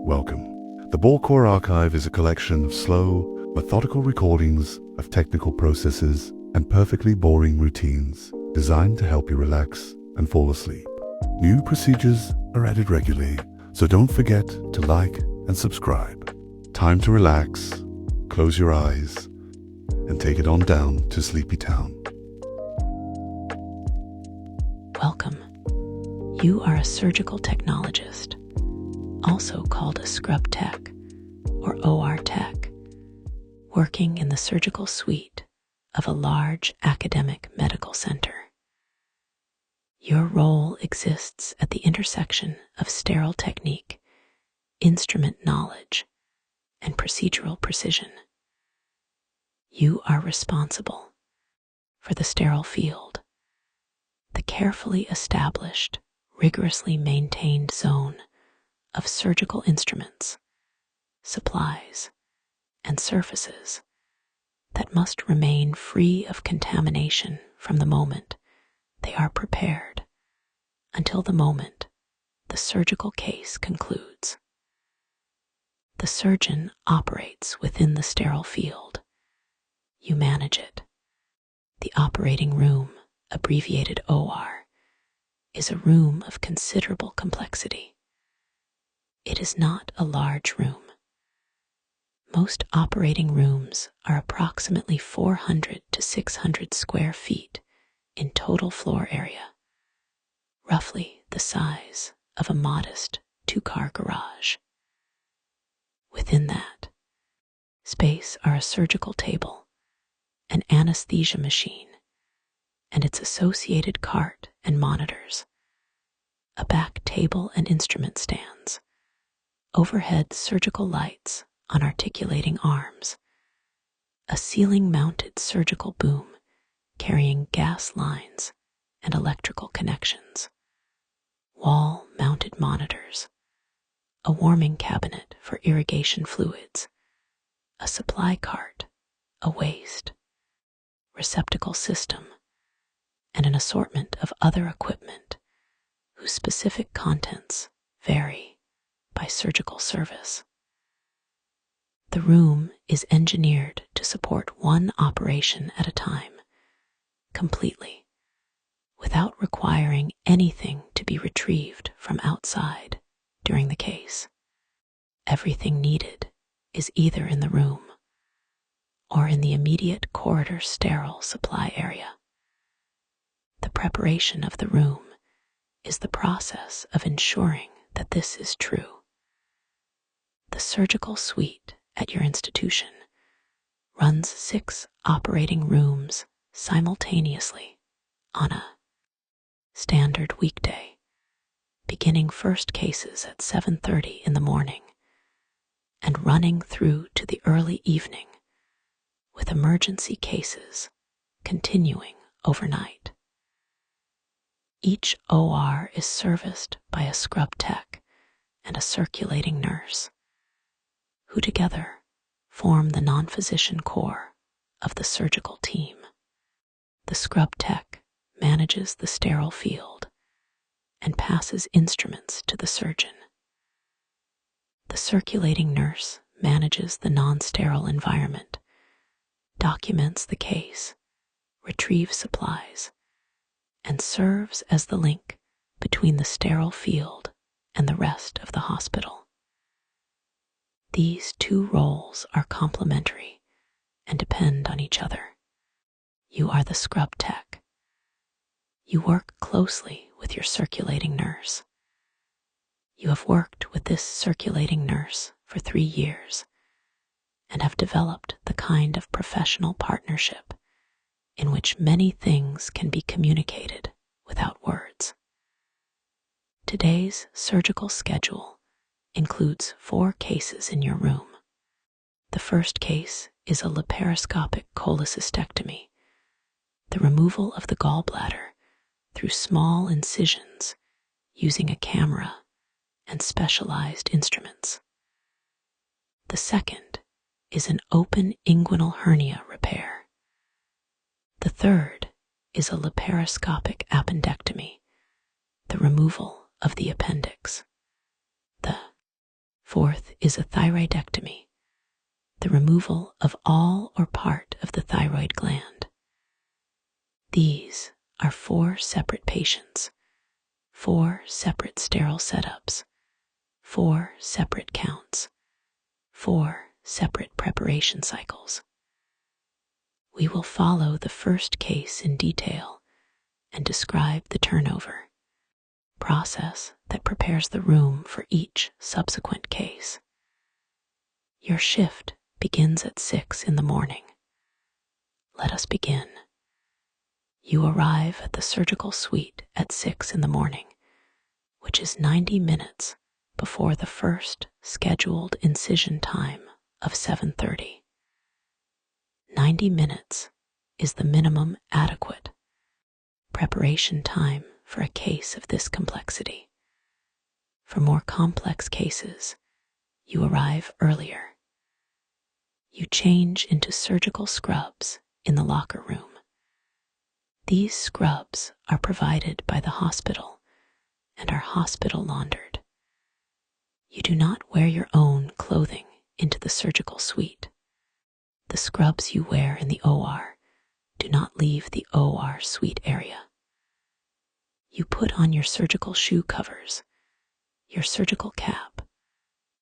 Welcome. The BoreCore archive is a collection of slow, methodical recordings of technical processes and perfectly boring routines designed to help you relax and fall asleep. New procedures are added regularly, so don't forget to like and subscribe. Time to relax, close your eyes, and take it on down to Sleepy Town. Welcome. You are a surgical technologist, also called a scrub tech or OR tech, working in the surgical suite of a large academic medical center. Your role exists at the intersection of sterile technique, instrument knowledge, and procedural precision. You are responsible for the sterile field, the carefully established, rigorously maintained zone of surgical instruments, supplies, and surfaces that must remain free of contamination from the moment they are prepared until the moment the surgical case concludes. The surgeon operates within the sterile field. You manage it. The operating room, abbreviated OR, is a room of considerable complexity. It is not a large room. Most operating rooms are approximately 400 to 600 square feet in total floor area, roughly the size of a modest two-car garage. Within that space are a surgical table, an anesthesia machine, and its associated cart and monitors, a back table and instrument stands, overhead surgical lights on articulating arms, a ceiling-mounted surgical boom carrying gas lines and electrical connections, wall-mounted monitors, a warming cabinet for irrigation fluids, a supply cart, a waste receptacle system, and an assortment of other equipment whose specific contents vary by surgical service. The room is engineered to support one operation at a time, completely, without requiring anything to be retrieved from outside during the case. Everything needed is either in the room or in the immediate corridor sterile supply area. The preparation of the room is the process of ensuring that this is true. The surgical suite at your institution runs 6 operating rooms simultaneously on a standard weekday, beginning first cases at 7:30 in the morning and running through to the early evening, with emergency cases continuing overnight. Each OR is serviced by a scrub tech and a circulating nurse, who together form the non-physician core of the surgical team. The scrub tech manages the sterile field and passes instruments to the surgeon. The circulating nurse manages the non-sterile environment, documents the case, retrieves supplies, and serves as the link between the sterile field and the rest of the hospital. These two roles are complementary and depend on each other. You are the scrub tech. You work closely with your circulating nurse. You have worked with this circulating nurse for 3 years and have developed the kind of professional partnership in which many things can be communicated without words. Today's surgical schedule includes 4 cases in your room. The first case is a laparoscopic cholecystectomy, the removal of the gallbladder through small incisions using a camera and specialized instruments. The second is an open inguinal hernia repair. The third is a laparoscopic appendectomy, the removal of the appendix. The Fourth is a thyroidectomy, the removal of all or part of the thyroid gland. These are 4 separate patients, 4 separate sterile setups, 4 separate counts, 4 separate preparation cycles. We will follow the first case in detail and describe the turnover process that prepares the room for each subsequent case. Your shift begins at 6 in the morning. Let us begin. You arrive at the surgical suite at 6 in the morning, which is 90 minutes before the first scheduled incision time of 7:30. 90 minutes is the minimum adequate preparation time for a case of this complexity. For more complex cases, you arrive earlier. You change into surgical scrubs in the locker room. These scrubs are provided by the hospital and are hospital laundered. You do not wear your own clothing into the surgical suite. The scrubs you wear in the OR do not leave the OR suite area. You put on your surgical shoe covers, your surgical cap,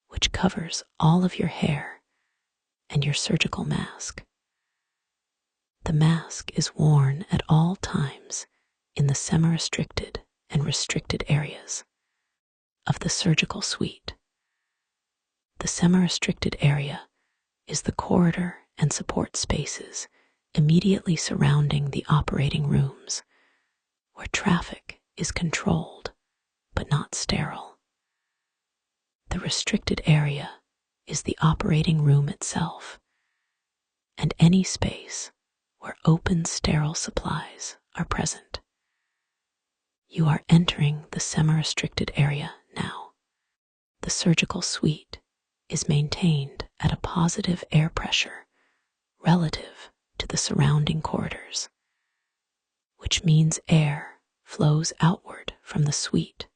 which covers all of your hair, and your surgical mask. The mask is worn at all times in the semi-restricted and restricted areas of the surgical suite. The semi-restricted area is the corridor and support spaces immediately surrounding the operating rooms, where traffic is controlled but not sterile. The restricted area is the operating room itself, and any space where open sterile supplies are present. You are entering the semi-restricted area now. The surgical suite is maintained at a positive air pressure relative to the surrounding corridors, which means air flows outward from the suite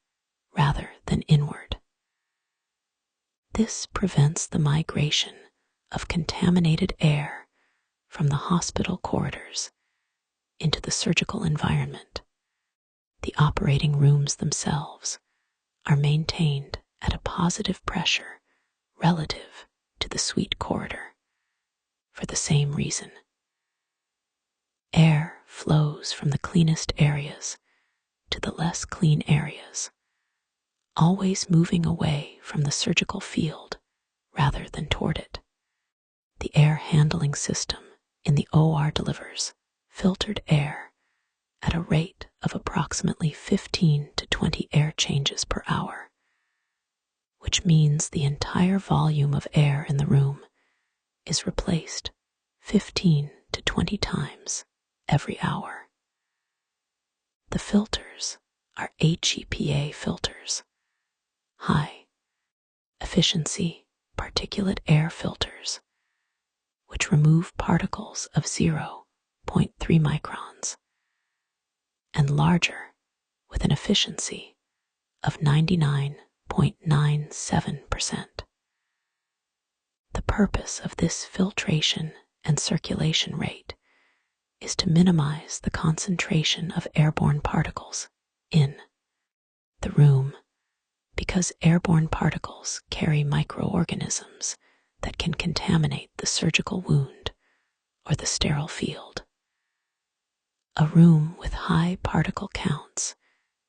rather than inward. This prevents the migration of contaminated air from the hospital corridors into the surgical environment. The operating rooms themselves are maintained at a positive pressure relative to the suite corridor for the same reason. Air flows from the cleanest areas to the less clean areas, always moving away from the surgical field rather than toward it. The air handling system in the OR delivers filtered air at a rate of approximately 15 to 20 air changes per hour, which means the entire volume of air in the room is replaced 15 to 20 times every hour. The filters are HEPA filters, high efficiency particulate air filters, which remove particles of 0.3 microns, and larger with an efficiency of 99.97%. The purpose of this filtration and circulation rate is to minimize the concentration of airborne particles in the room, because airborne particles carry microorganisms that can contaminate the surgical wound or the sterile field. A room with high particle counts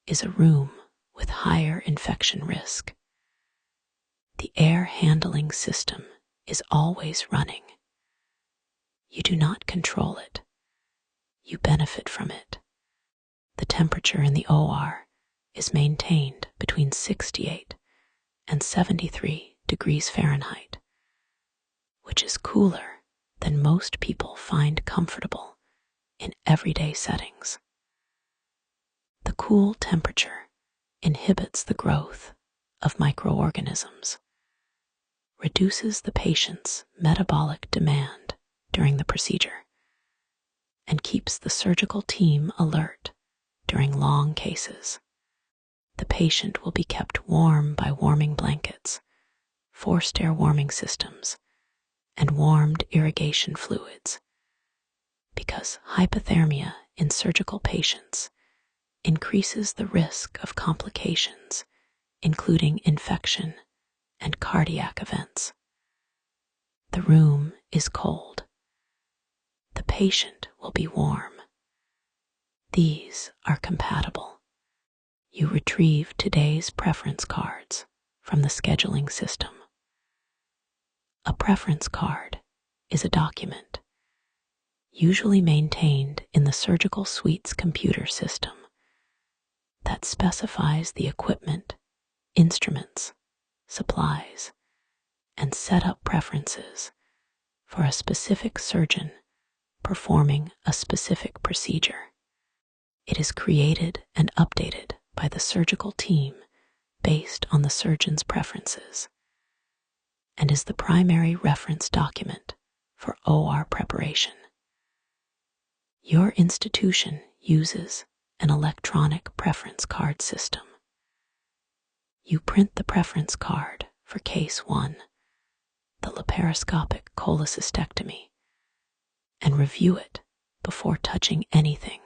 is a room with higher infection risk. The air handling system is always running. You do not control it. You benefit from it. The temperature in the OR is maintained between 68 and 73 degrees Fahrenheit, which is cooler than most people find comfortable in everyday settings. The cool temperature inhibits the growth of microorganisms, reduces the patient's metabolic demand during the procedure, and keeps the surgical team alert during long cases. The patient will be kept warm by warming blankets, forced air warming systems, and warmed irrigation fluids, because hypothermia in surgical patients increases the risk of complications, including infection and cardiac events. The room is cold. The patient will be warm. These are compatible. You retrieve today's preference cards from the scheduling system. A preference card is a document, usually maintained in the surgical suite's computer system, that specifies the equipment, instruments, supplies, and setup preferences for a specific surgeon performing a specific procedure. It is created and updated by the surgical team based on the surgeon's preferences, and is the primary reference document for OR preparation. Your institution uses an electronic preference card system. You print the preference card for Case 1, the laparoscopic cholecystectomy, and review it before touching anything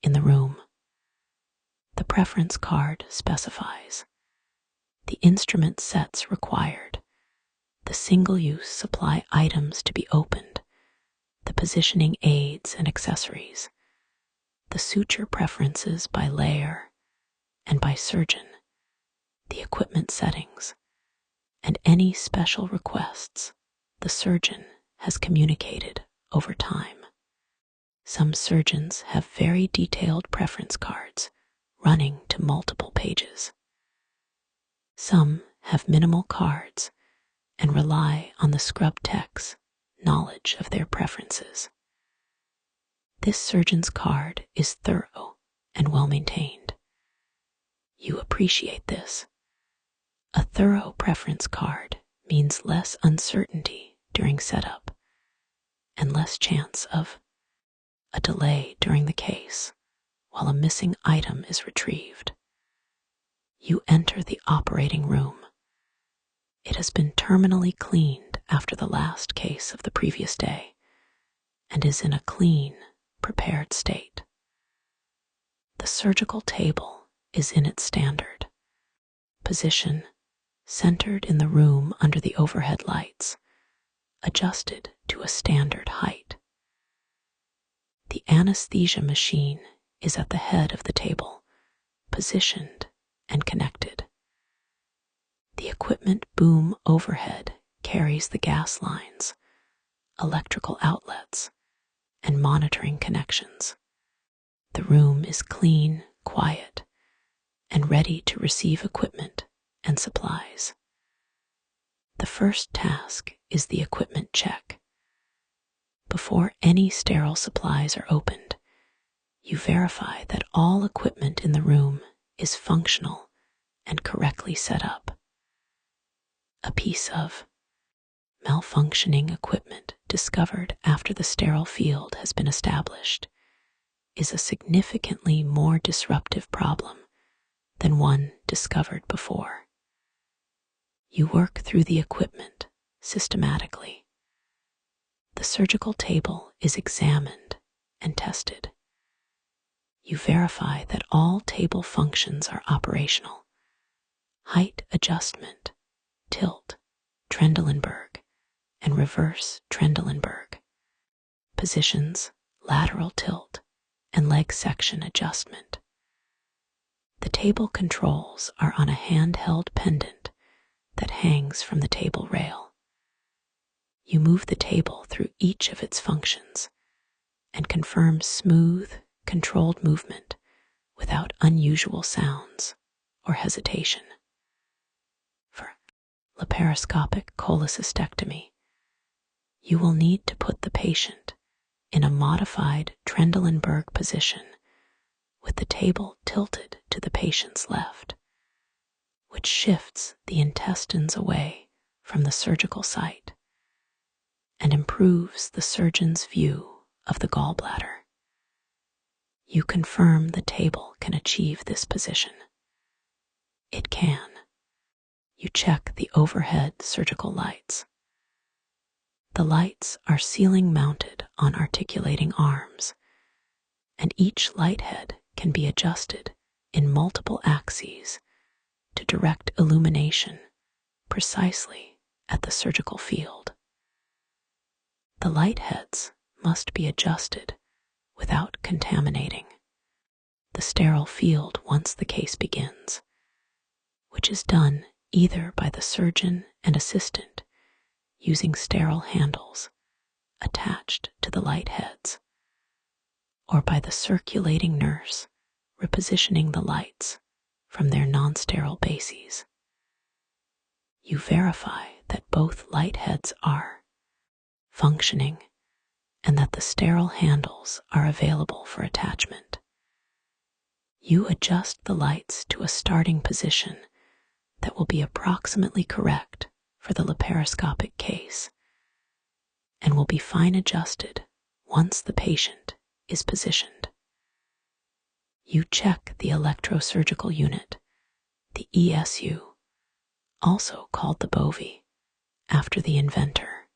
in the room. The preference card specifies the instrument sets required, the single-use supply items to be opened, the positioning aids and accessories, the suture preferences by layer and by surgeon, the equipment settings, and any special requests the surgeon has communicated over time. Some surgeons have very detailed preference cards running to multiple pages. Some have minimal cards and rely on the scrub tech's knowledge of their preferences. This surgeon's card is thorough and well maintained. You appreciate this. A thorough preference card means less uncertainty during setup and less chance of a delay during the case while a missing item is retrieved. You enter the operating room. It has been terminally cleaned after the last case of the previous day and is in a clean, prepared state. The surgical table is in its standard position, centered in the room under the overhead lights, adjusted to a standard height. The anesthesia machine is at the head of the table, positioned and connected. The equipment boom overhead carries the gas lines, electrical outlets, and monitoring connections. The room is clean, quiet, and ready to receive equipment and supplies. The first task is the equipment check. Before any sterile supplies are opened, you verify that all equipment in the room is functional and correctly set up. A piece of malfunctioning equipment discovered after the sterile field has been established is a significantly more disruptive problem than one discovered before. You work through the equipment systematically. The surgical table is examined and tested. You verify that all table functions are operational. Height adjustment, tilt, Trendelenburg, and reverse Trendelenburg. Positions, lateral tilt, and leg section adjustment. The table controls are on a handheld pendant that hangs from the table rail. You move the table through each of its functions and confirm smooth, controlled movement without unusual sounds or hesitation. For laparoscopic cholecystectomy, you will need to put the patient in a modified Trendelenburg position with the table tilted to the patient's left, which shifts the intestines away from the surgical site and improves the surgeon's view of the gallbladder. You confirm the table can achieve this position. It can. You check the overhead surgical lights. The lights are ceiling mounted on articulating arms, and each light head can be adjusted in multiple axes to direct illumination precisely at the surgical field. The light heads must be adjusted without contaminating the sterile field once the case begins, which is done either by the surgeon and assistant using sterile handles attached to the light heads, or by the circulating nurse repositioning the lights from their non-sterile bases. You verify that both light heads are functioning and that the sterile handles are available for attachment. You adjust the lights to a starting position that will be approximately correct for the laparoscopic case and will be fine adjusted once the patient is positioned. You check the electrosurgical unit, the ESU, also called the Bovie, after the inventor,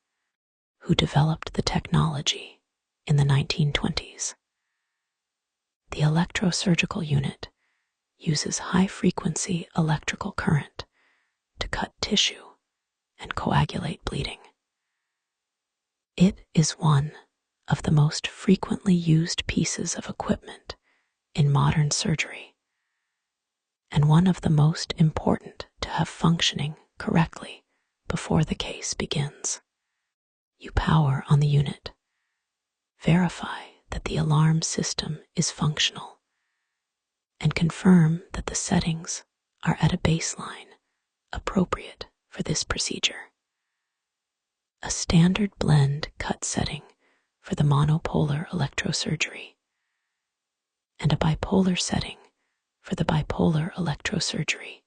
who developed the technology in the 1920s. The electrosurgical unit uses high-frequency electrical current to cut tissue and coagulate bleeding. It is one of the most frequently used pieces of equipment in modern surgery, and one of the most important to have functioning correctly before the case begins. You power on the unit, verify that the alarm system is functional, and confirm that the settings are at a baseline appropriate for this procedure. A standard blend cut setting for the monopolar electrosurgery, and a bipolar setting for the bipolar electrosurgery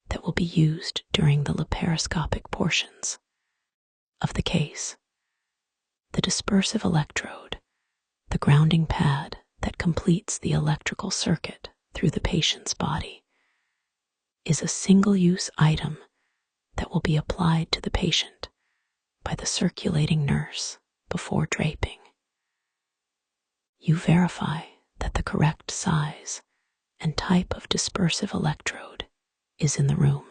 that will be used during the laparoscopic portions of the case. The dispersive electrode, the grounding pad that completes the electrical circuit through the patient's body, is a single-use item that will be applied to the patient by the circulating nurse before draping. You verify that the correct size and type of dispersive electrode is in the room.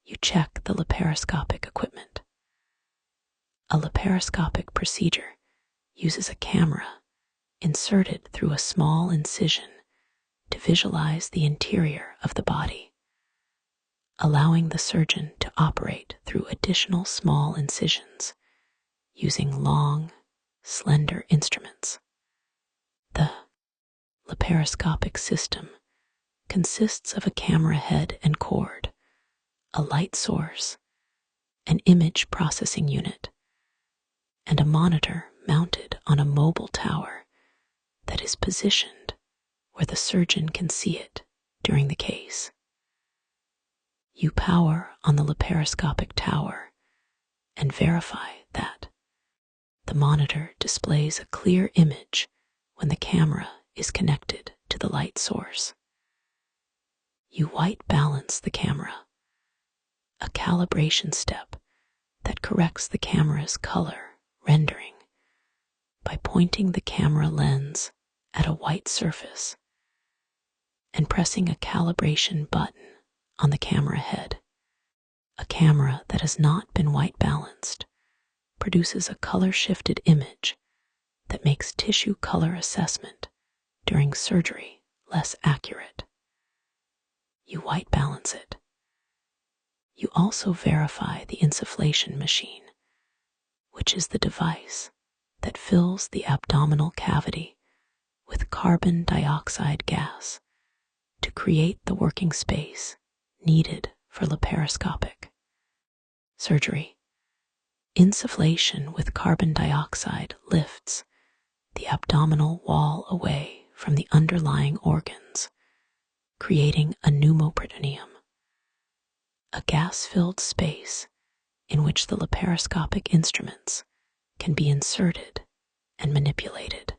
You check the laparoscopic equipment. A laparoscopic procedure uses a camera inserted through a small incision to visualize the interior of the body, allowing the surgeon to operate through additional small incisions using long, slender instruments. The laparoscopic system consists of a camera head and cord, a light source, an image processing unit, and a monitor mounted on a mobile tower that is positioned where the surgeon can see it during the case. You power on the laparoscopic tower and verify that the monitor displays a clear image when the camera is connected to the light source. You white balance the camera, a calibration step that corrects the camera's color rendering by pointing the camera lens at a white surface and pressing a calibration button on the camera head. A camera that has not been white balanced produces a color-shifted image that makes tissue color assessment during surgery less accurate. You white balance it. You also verify the insufflation machine, which is the device that fills the abdominal cavity with carbon dioxide gas to create the working space needed for laparoscopic surgery. Insufflation with carbon dioxide lifts the abdominal wall away from the underlying organs, creating a pneumoperitoneum, a gas-filled space in which the laparoscopic instruments can be inserted and manipulated.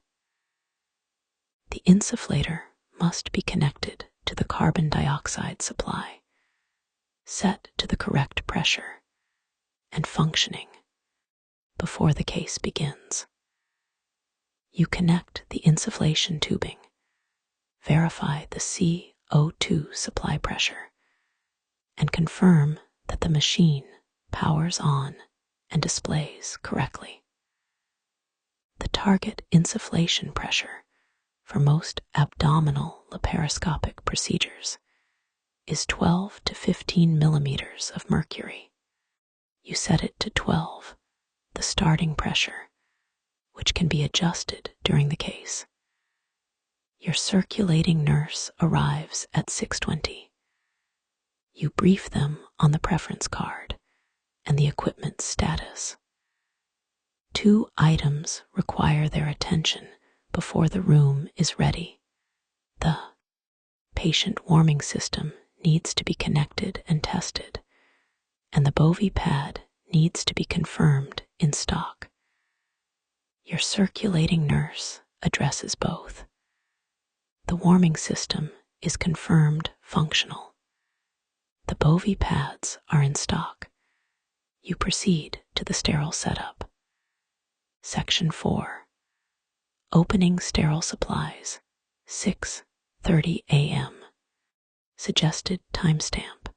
The insufflator must be connected to the carbon dioxide supply, set to the correct pressure, and functioning before the case begins. You connect the insufflation tubing, verify the CO2 supply pressure, and confirm that the machine powers on and displays correctly. The target insufflation pressure for most abdominal laparoscopic procedures is 12 to 15 millimeters of mercury. You set it to 12, the starting pressure, which can be adjusted during the case. Your circulating nurse arrives at 6:20. You brief them on the preference card and the equipment status. 2 items require their attention before the room is ready. The patient warming system needs to be connected and tested, and the Bovie pad needs to be confirmed in stock. Your circulating nurse addresses both. The warming system is confirmed functional. The Bovie pads are in stock. You proceed to the sterile setup. Section 4. Opening sterile supplies, 6:30 a.m. Suggested timestamp,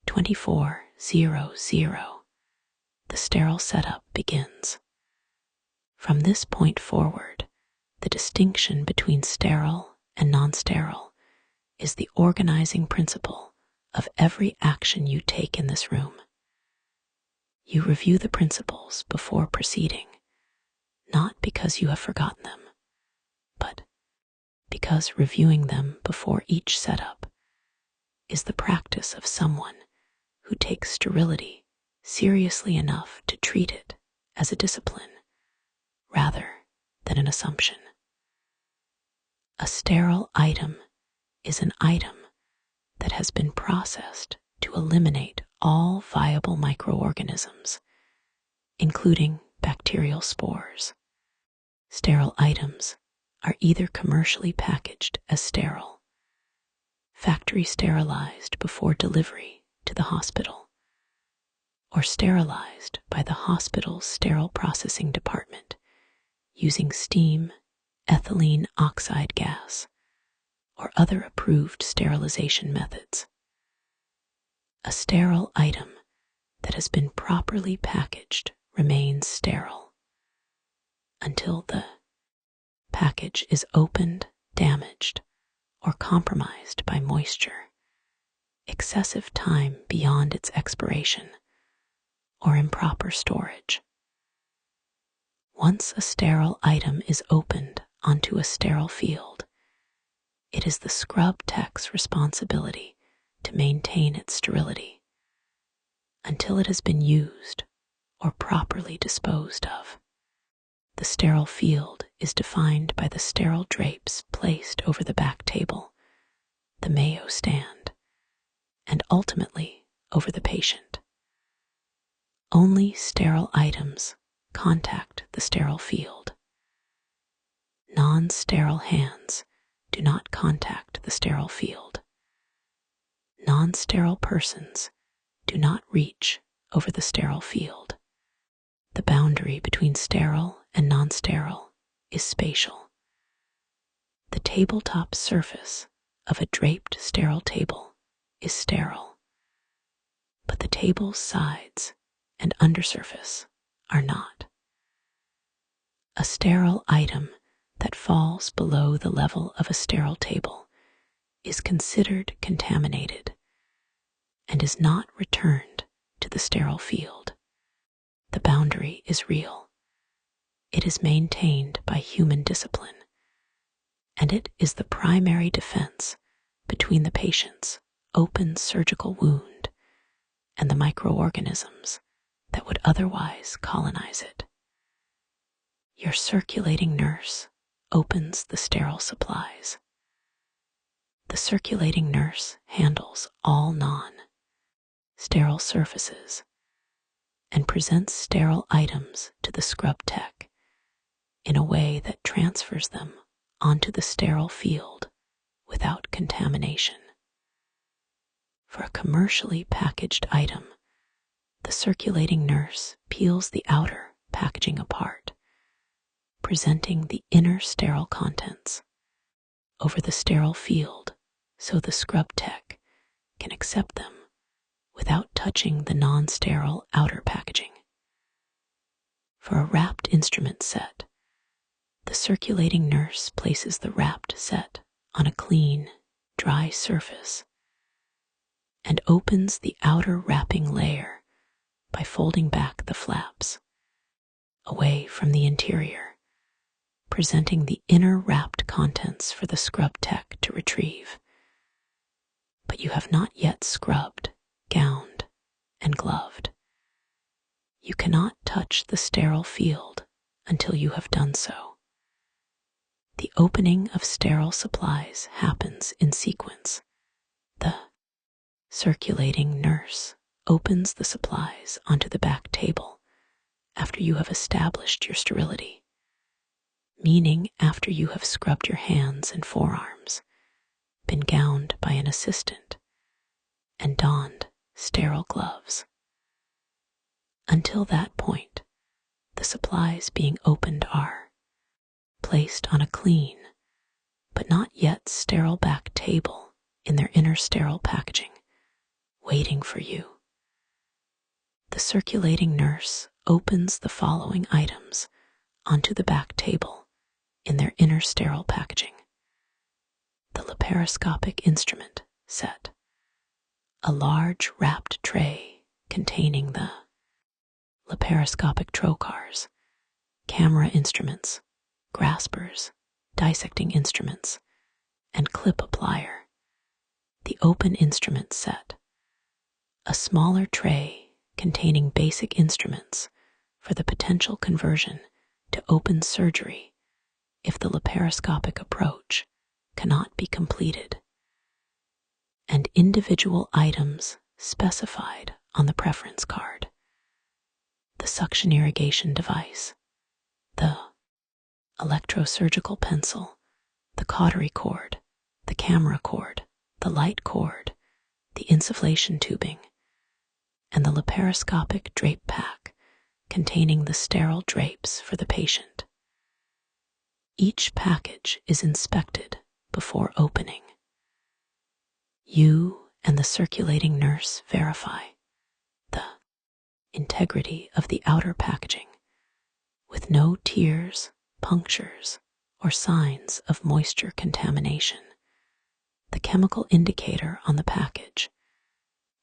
24:00. The sterile setup begins. From this point forward, the distinction between sterile and non-sterile is the organizing principle of every action you take in this room. You review the principles before proceeding, not because you have forgotten them, but because reviewing them before each setup is the practice of someone who takes sterility seriously enough to treat it as a discipline rather than an assumption. A sterile item is an item that has been processed to eliminate all viable microorganisms, including bacterial spores. Sterile items are either commercially packaged as sterile, factory sterilized before delivery to the hospital, or sterilized by the hospital's sterile processing department using steam, ethylene oxide gas, or other approved sterilization methods. A sterile item that has been properly packaged remains sterile until the package is opened, damaged, or compromised by moisture, excessive time beyond its expiration, or improper storage. Once a sterile item is opened onto a sterile field, it is the scrub tech's responsibility to maintain its sterility until it has been used or properly disposed of. The sterile field is defined by the sterile drapes placed over the back table, the Mayo stand, and ultimately over the patient. Only sterile items contact the sterile field. Non-sterile hands do not contact the sterile field. Non-sterile persons do not reach over the sterile field. The boundary between sterile and non-sterile is spatial. The tabletop surface of a draped sterile table is sterile, but the table's sides and undersurface are not. A sterile item that falls below the level of a sterile table is considered contaminated and is not returned to the sterile field. The boundary is real. It is maintained by human discipline, and it is the primary defense between the patient's open surgical wound and the microorganisms that would otherwise colonize it. Your circulating nurse opens the sterile supplies. The circulating nurse handles all non-sterile surfaces and presents sterile items to the scrub tech in a way that transfers them onto the sterile field without contamination. For a commercially packaged item, the circulating nurse peels the outer packaging apart, presenting the inner sterile contents over the sterile field so the scrub tech can accept them without touching the non-sterile outer packaging. For a wrapped instrument set, the circulating nurse places the wrapped set on a clean, dry surface and opens the outer wrapping layer by folding back the flaps away from the interior, presenting the inner wrapped contents for the scrub tech to retrieve. But you have not yet scrubbed, gowned, and gloved. You cannot touch the sterile field until you have done so. The opening of sterile supplies happens in sequence. The circulating nurse opens the supplies onto the back table after you have established your sterility, meaning after you have scrubbed your hands and forearms, been gowned by an assistant, and donned sterile gloves. Until that point, the supplies being opened are placed on a clean, but not yet sterile back table in their inner sterile packaging, waiting for you. The circulating nurse opens the following items onto the back table in their inner sterile packaging: the laparoscopic instrument set, a large wrapped tray containing the laparoscopic trocars, camera instruments, graspers, dissecting instruments, and clip applier. The open instrument set, a smaller tray containing basic instruments for the potential conversion to open surgery if the laparoscopic approach cannot be completed, and individual items specified on the preference card: the suction irrigation device, the electrosurgical pencil, the cautery cord, the camera cord, the light cord, the insufflation tubing, and the laparoscopic drape pack containing the sterile drapes for the patient. Each package is inspected before opening. You and the circulating nurse verify the integrity of the outer packaging with no tears, punctures, or signs of moisture contamination. The chemical indicator on the package,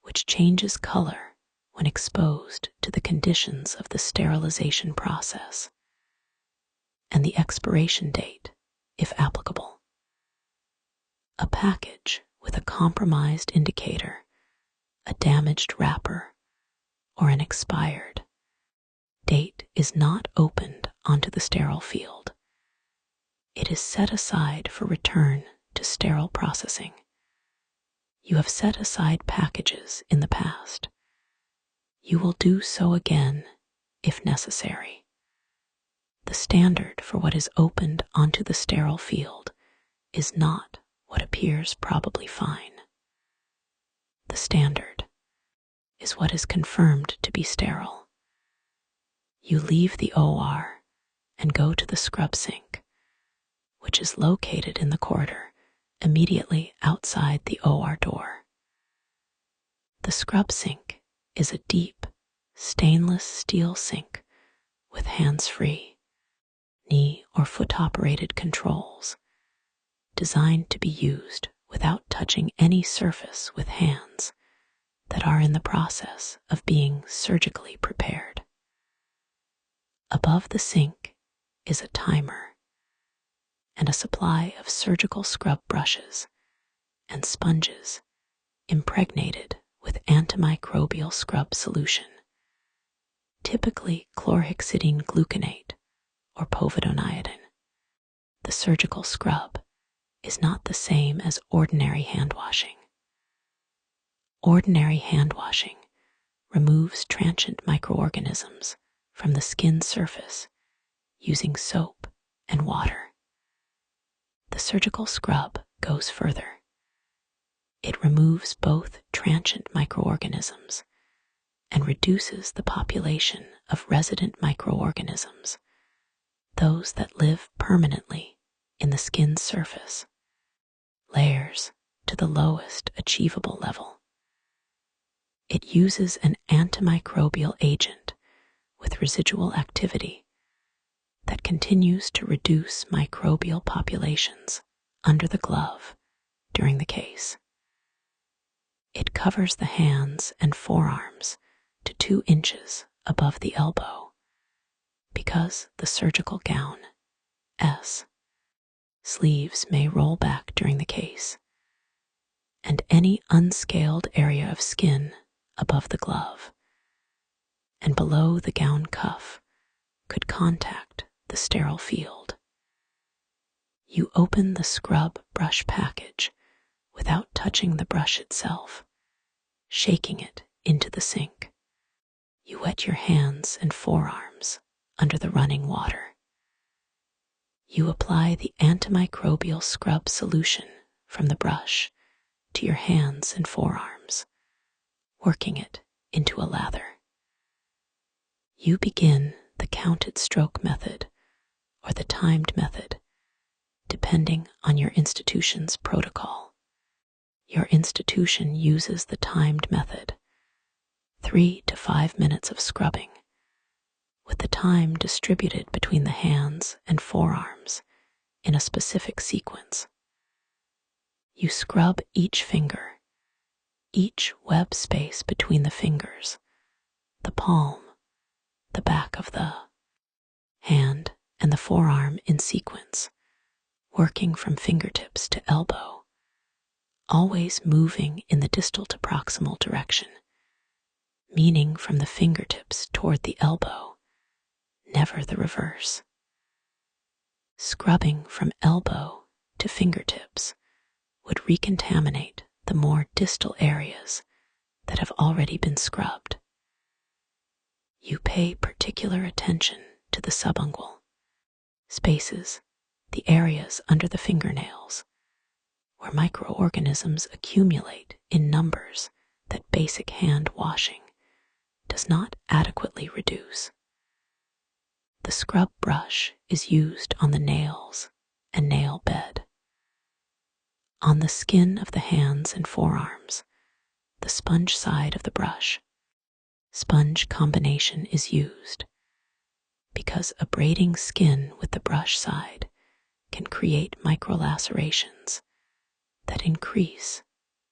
which changes color when exposed to the conditions of the sterilization process, and the expiration date, if applicable. A package with a compromised indicator, a damaged wrapper, or an expired date is not opened onto the sterile field. It is set aside for return to sterile processing. You have set aside packages in the past. You will do so again if necessary. The standard for what is opened onto the sterile field is not what appears probably fine. The standard is what is confirmed to be sterile. You leave the OR and go to the scrub sink, which is located in the corridor immediately outside the OR door. The scrub sink is a deep, stainless steel sink with hands-free, knee or foot-operated controls, designed to be used without touching any surface with hands that are in the process of being surgically prepared. Above the sink is a timer and a supply of surgical scrub brushes and sponges impregnated with antimicrobial scrub solution, typically chlorhexidine gluconate or povidone-iodine. The surgical scrub is not the same as ordinary hand washing. Ordinary hand washing removes transient microorganisms from the skin surface using soap and water. The surgical scrub goes further. It removes both transient microorganisms and reduces the population of resident microorganisms, those that live permanently in the skin's surface, layers to the lowest achievable level. It uses an antimicrobial agent with residual activity that continues to reduce microbial populations under the glove during the case. It covers the hands and forearms to 2 inches above the elbow because the surgical gown, S, sleeves may roll back during the case, and any unscaled area of skin above the glove and below the gown cuff could contact the sterile field. You open the scrub brush package without touching the brush itself, shaking it into the sink. You wet your hands and forearms under the running water. You apply the antimicrobial scrub solution from the brush to your hands and forearms, working it into a lather. You begin the counted stroke method or the timed method, depending on your institution's protocol. Your institution uses the timed method, 3 to 5 minutes of scrubbing, with the time distributed between the hands and forearms in a specific sequence. You scrub each finger, each web space between the fingers, the palm, the back of the hand, and the forearm in sequence, working from fingertips to elbow, always moving in the distal to proximal direction, meaning from the fingertips toward the elbow, never the reverse. Scrubbing from elbow to fingertips would recontaminate the more distal areas that have already been scrubbed. You pay particular attention to the subungual spaces, the areas under the fingernails, where microorganisms accumulate in numbers that basic hand washing does not adequately reduce. The scrub brush is used on the nails and nail bed. On the skin of the hands and forearms, the sponge side of the brush, sponge combination is used because abrading skin with the brush side can create microlacerations that increase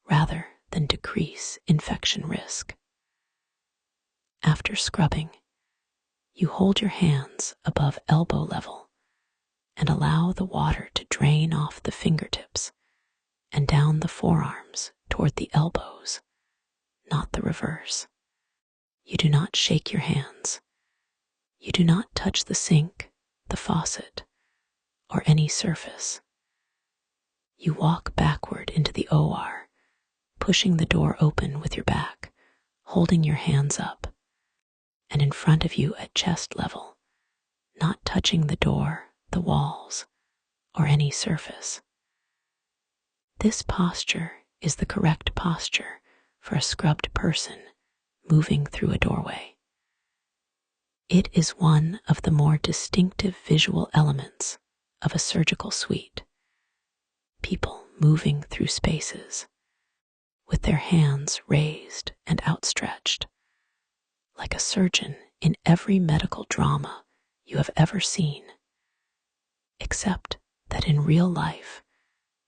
rather than decrease infection risk. After scrubbing, you hold your hands above elbow level and allow the water to drain off the fingertips and down the forearms toward the elbows, not the reverse. You do not shake your hands. You do not touch the sink, the faucet, or any surface. You walk backward into the OR, pushing the door open with your back, holding your hands up, and in front of you at chest level, not touching the door, the walls, or any surface. This posture is the correct posture for a scrubbed person moving through a doorway. It is one of the more distinctive visual elements of a surgical suite. People moving through spaces with their hands raised and outstretched, like a surgeon in every medical drama you have ever seen, except that in real life,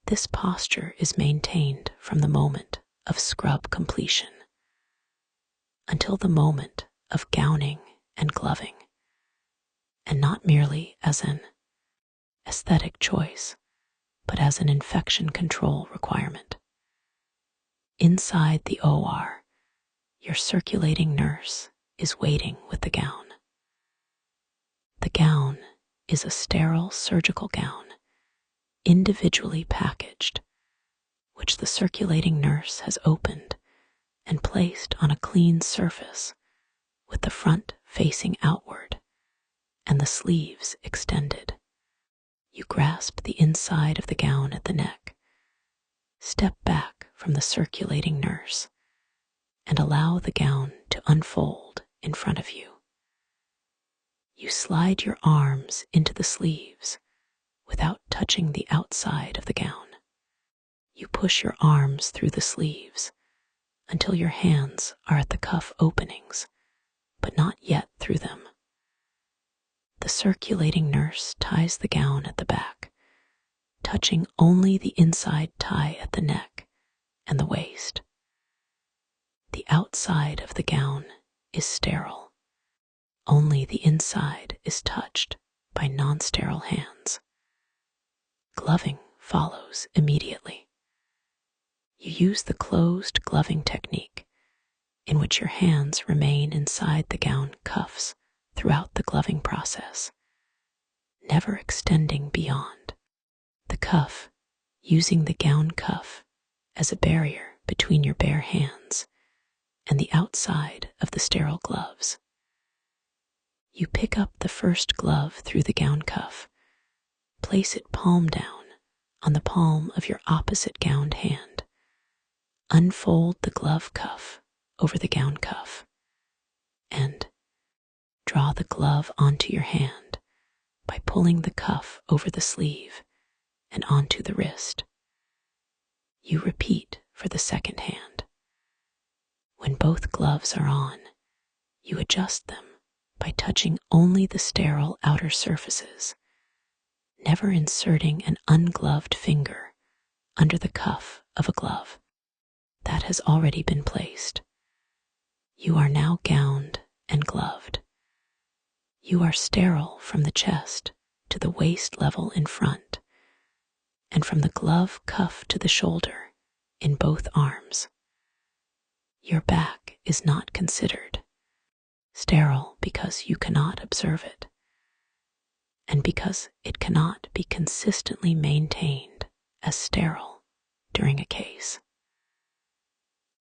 this posture is maintained from the moment of scrub completion until the moment of gowning and gloving, and not merely as an aesthetic choice, but as an infection control requirement. Inside the OR, your circulating nurse is waiting with the gown. The gown is a sterile surgical gown, individually packaged, which the circulating nurse has opened and placed on a clean surface with the front facing outward and the sleeves extended. You grasp the inside of the gown at the neck, step back from the circulating nurse and allow the gown to unfold in front of you. You slide your arms into the sleeves without touching the outside of the gown. You push your arms through the sleeves until your hands are at the cuff openings, but not yet through them. The circulating nurse ties the gown at the back, touching only the inside tie at the neck and the waist. The outside of the gown is sterile. Only the inside is touched by non-sterile hands. Gloving follows immediately. You use the closed gloving technique, in which your hands remain inside the gown cuffs throughout the gloving process, never extending beyond. The cuff, using the gown cuff as a barrier between your bare hands and the outside of the sterile gloves. You pick up the first glove through the gown cuff, place it palm down on the palm of your opposite gowned hand, unfold the glove cuff over the gown cuff, and draw the glove onto your hand by pulling the cuff over the sleeve and onto the wrist. You repeat for the second hand. When both gloves are on, you adjust them by touching only the sterile outer surfaces, never inserting an ungloved finger under the cuff of a glove that has already been placed. You are now gowned and gloved. You are sterile from the chest to the waist level in front, and from the glove cuff to the shoulder in both arms. Your back is not considered, sterile because you cannot observe it, and because it cannot be consistently maintained as sterile during a case.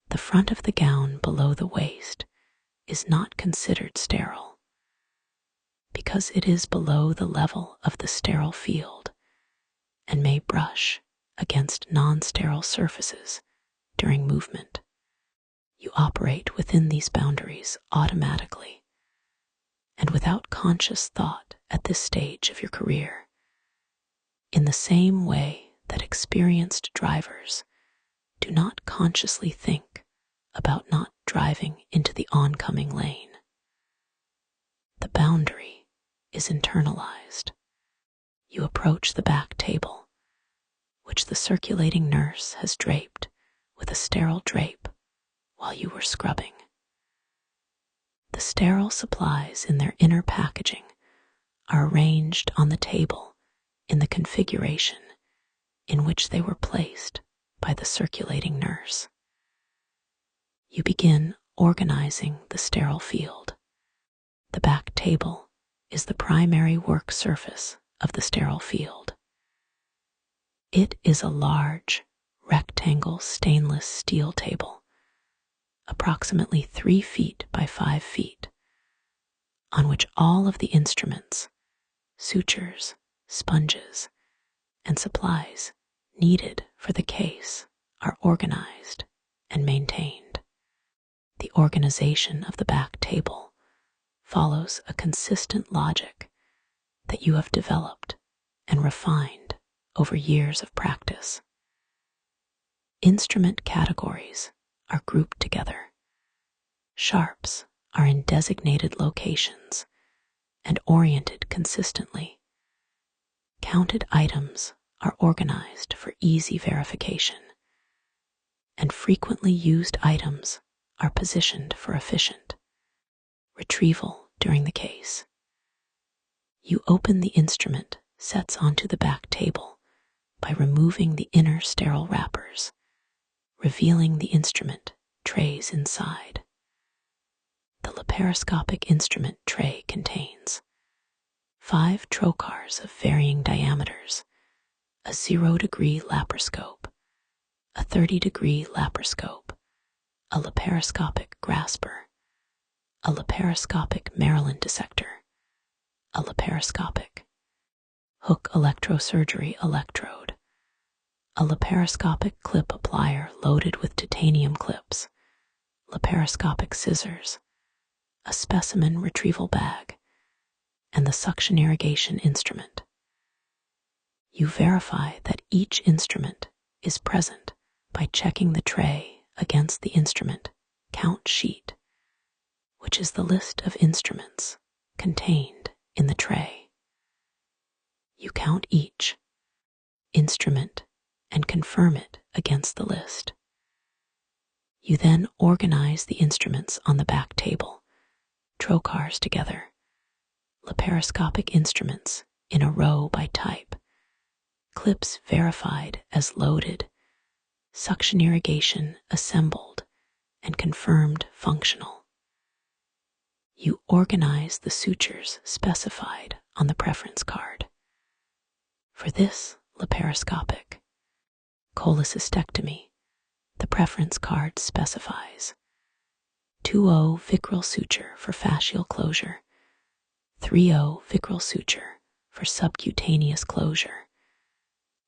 The front of the gown below the waist is not considered sterile because it is below the level of the sterile field and may brush against non-sterile surfaces during movement. You operate within these boundaries automatically and without conscious thought at this stage of your career, in the same way that experienced drivers do not consciously think about not driving into the oncoming lane. The boundary is internalized. You approach the back table, which the circulating nurse has draped with a sterile drape while you were scrubbing. The sterile supplies in their inner packaging are arranged on the table in the configuration in which they were placed by the circulating nurse. You begin organizing the sterile field. The back table is the primary work surface of the sterile field. It is a large, rectangle stainless steel table, approximately 3 feet by 5 feet, on which all of the instruments, sutures, sponges, and supplies needed for the case are organized and maintained. The organization of the back table follows a consistent logic that you have developed and refined over years of practice. Instrument categories are grouped together. Sharps are in designated locations and oriented consistently. Counted items are organized for easy verification, and frequently used items are positioned for efficient retrieval during the case. You open the instrument sets onto the back table by removing the inner sterile wrappers, revealing the instrument trays inside. The laparoscopic instrument tray contains 5 trocars of varying diameters, a 0-degree laparoscope, a 30-degree laparoscope, a laparoscopic grasper, a laparoscopic Maryland dissector, a laparoscopic hook electrosurgery electrode, a laparoscopic clip applier loaded with titanium clips, laparoscopic scissors, a specimen retrieval bag, and the suction irrigation instrument. You verify that each instrument is present by checking the tray against the instrument count sheet, which is the list of instruments contained in the tray. You count each instrument and confirm it against the list. You then organize the instruments on the back table, trocars together, laparoscopic instruments in a row by type, clips verified as loaded, suction irrigation assembled and confirmed functional. You organize the sutures specified on the preference card. For this laparoscopic cholecystectomy, the preference card specifies 2-0 vicryl suture for fascial closure, 3-0 vicryl suture for subcutaneous closure,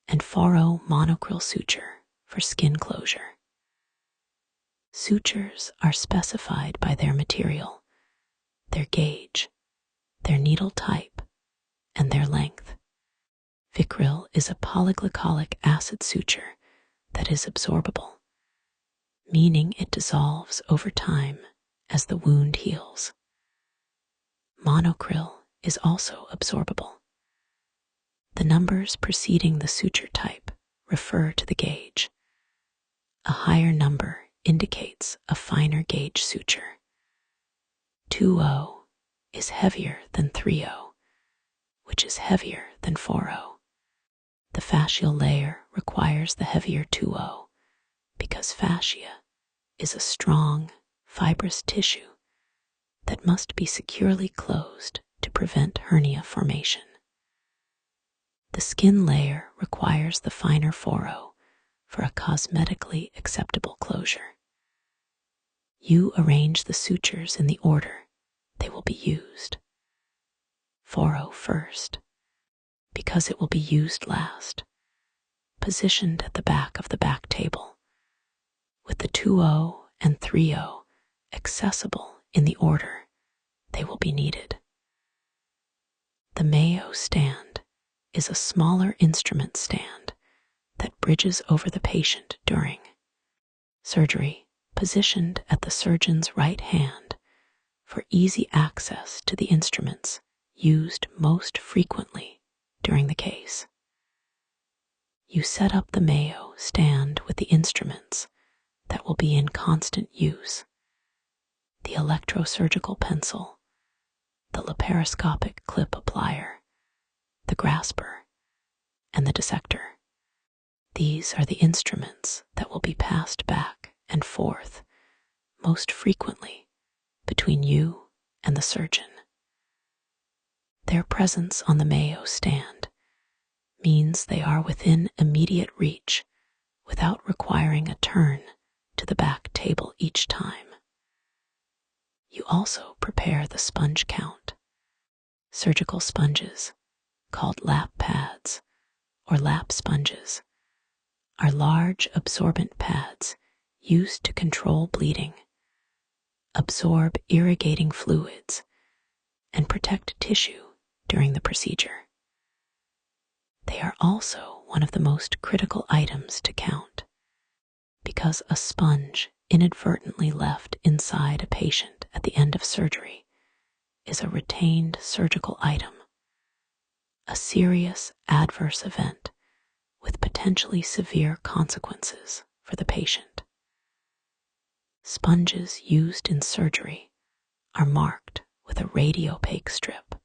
and 4-0 monocryl suture for skin closure. Sutures are specified by their material, their gauge, their needle type, and their length. Vicryl is a polyglycolic acid suture that is absorbable, meaning it dissolves over time as the wound heals. Monocryl is also absorbable. The numbers preceding the suture type refer to the gauge. A higher number indicates a finer gauge suture. 2-0 is heavier than 3-0, which is heavier than 4-0. The fascial layer requires the heavier 2-0 because fascia is a strong, fibrous tissue that must be securely closed to prevent hernia formation. The skin layer requires the finer 4-0 for a cosmetically acceptable closure. You arrange the sutures in the order they will be used. 4-0 first, because it will be used last, positioned at the back of the back table, with the 2-0 and 3-0 accessible in the order they will be needed. The Mayo stand is a smaller instrument stand that bridges over the patient during surgery, positioned at the surgeon's right hand for easy access to the instruments used most frequently during the case. You set up the Mayo stand with the instruments that will be in constant use: the electrosurgical pencil, the laparoscopic clip applier, the grasper, and the dissector. These are the instruments that will be passed back and forth most frequently between you and the surgeon. Their presence on the Mayo stand means they are within immediate reach without requiring a turn to the back table each time. You also prepare the sponge count. Surgical sponges, called lap pads or lap sponges, are large absorbent pads used to control bleeding, absorb irrigating fluids, and protect tissue during the procedure. They are also one of the most critical items to count, because a sponge inadvertently left inside a patient at the end of surgery is a retained surgical item, a serious adverse event with potentially severe consequences for the patient. Sponges used in surgery are marked with a radiopaque strip,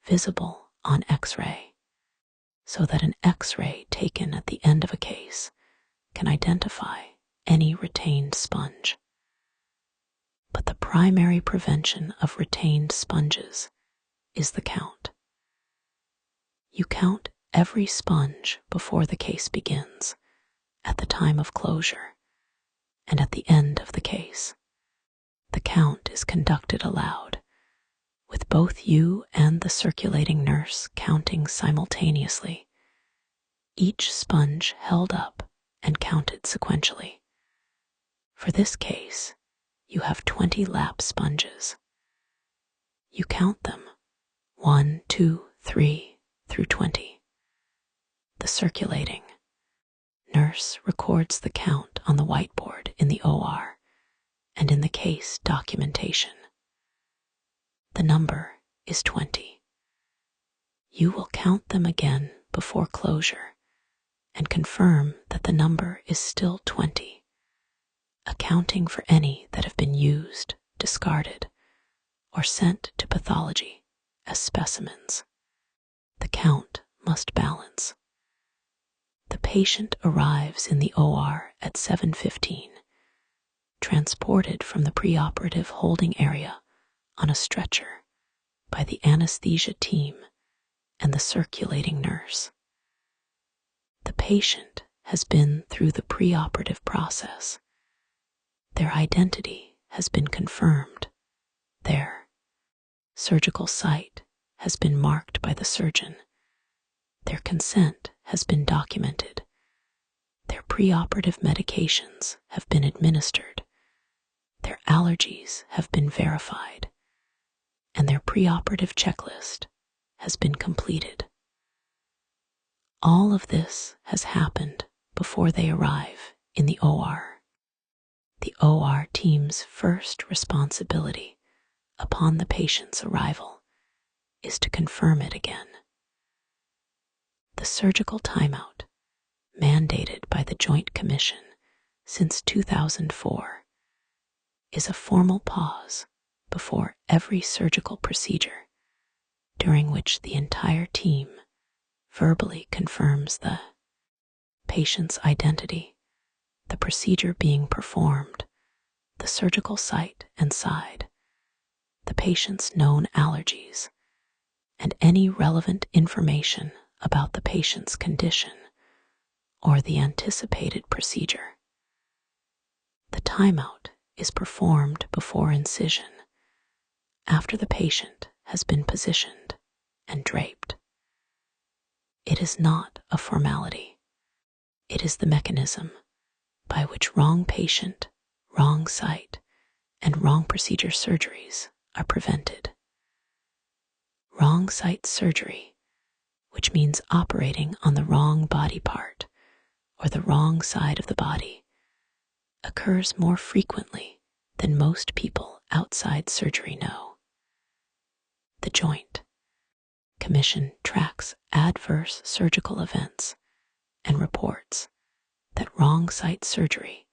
visible on X-ray, so that an X-ray taken at the end of a case can identify any retained sponge. But the primary prevention of retained sponges is the count. You count every sponge before the case begins, at the time of closure, and at the end of the case. The count is conducted aloud, with both you and the circulating nurse counting simultaneously, each sponge held up and counted sequentially. For this case, you have 20 lap sponges. You count them 1, 2, 3 through 20. The circulating nurse records the count on the whiteboard in the OR and in the case documentation. The number is 20. You will count them again before closure and confirm that the number is still 20, accounting for any that have been used, discarded, or sent to pathology as specimens. The count must balance. The patient arrives in the OR at 7:15, transported from the preoperative holding area on a stretcher by the anesthesia team and the circulating nurse. The patient has been through the preoperative process. Their identity has been confirmed. Their surgical site has been marked by the surgeon. Their consent has been documented. Their preoperative medications have been administered. Their allergies have been verified. And their preoperative checklist has been completed. All of this has happened before they arrive in the OR. The OR team's first responsibility upon the patient's arrival is to confirm it again. The surgical timeout, mandated by the Joint Commission since 2004, is a formal pause before every surgical procedure, during which the entire team verbally confirms the patient's identity, the procedure being performed, the surgical site and side, the patient's known allergies, and any relevant information about the patient's condition or the anticipated procedure. The timeout is performed before incision, after the patient has been positioned and draped. It is not a formality. It is the mechanism by which wrong patient, wrong site, and wrong procedure surgeries are prevented. Wrong site surgery, which means operating on the wrong body part or the wrong side of the body, occurs more frequently than most people outside surgery know. The Joint Commission tracks adverse surgical events and reports that wrong site surgery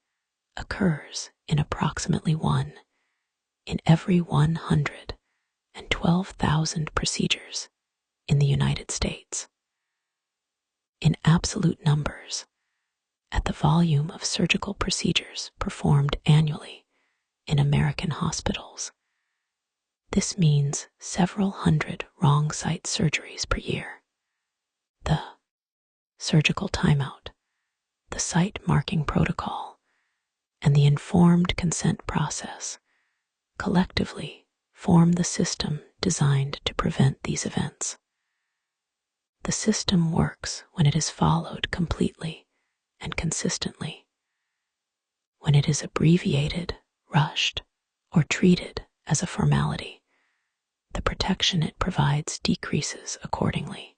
occurs in approximately 1 in every 112,000 procedures in the United States. In absolute numbers, at the volume of surgical procedures performed annually in American hospitals, this means several hundred wrong site surgeries per year. The surgical timeout, the site marking protocol, and the informed consent process collectively form the system designed to prevent these events. The system works when it is followed completely and consistently. When it is abbreviated, rushed, or treated as a formality, the protection it provides decreases accordingly.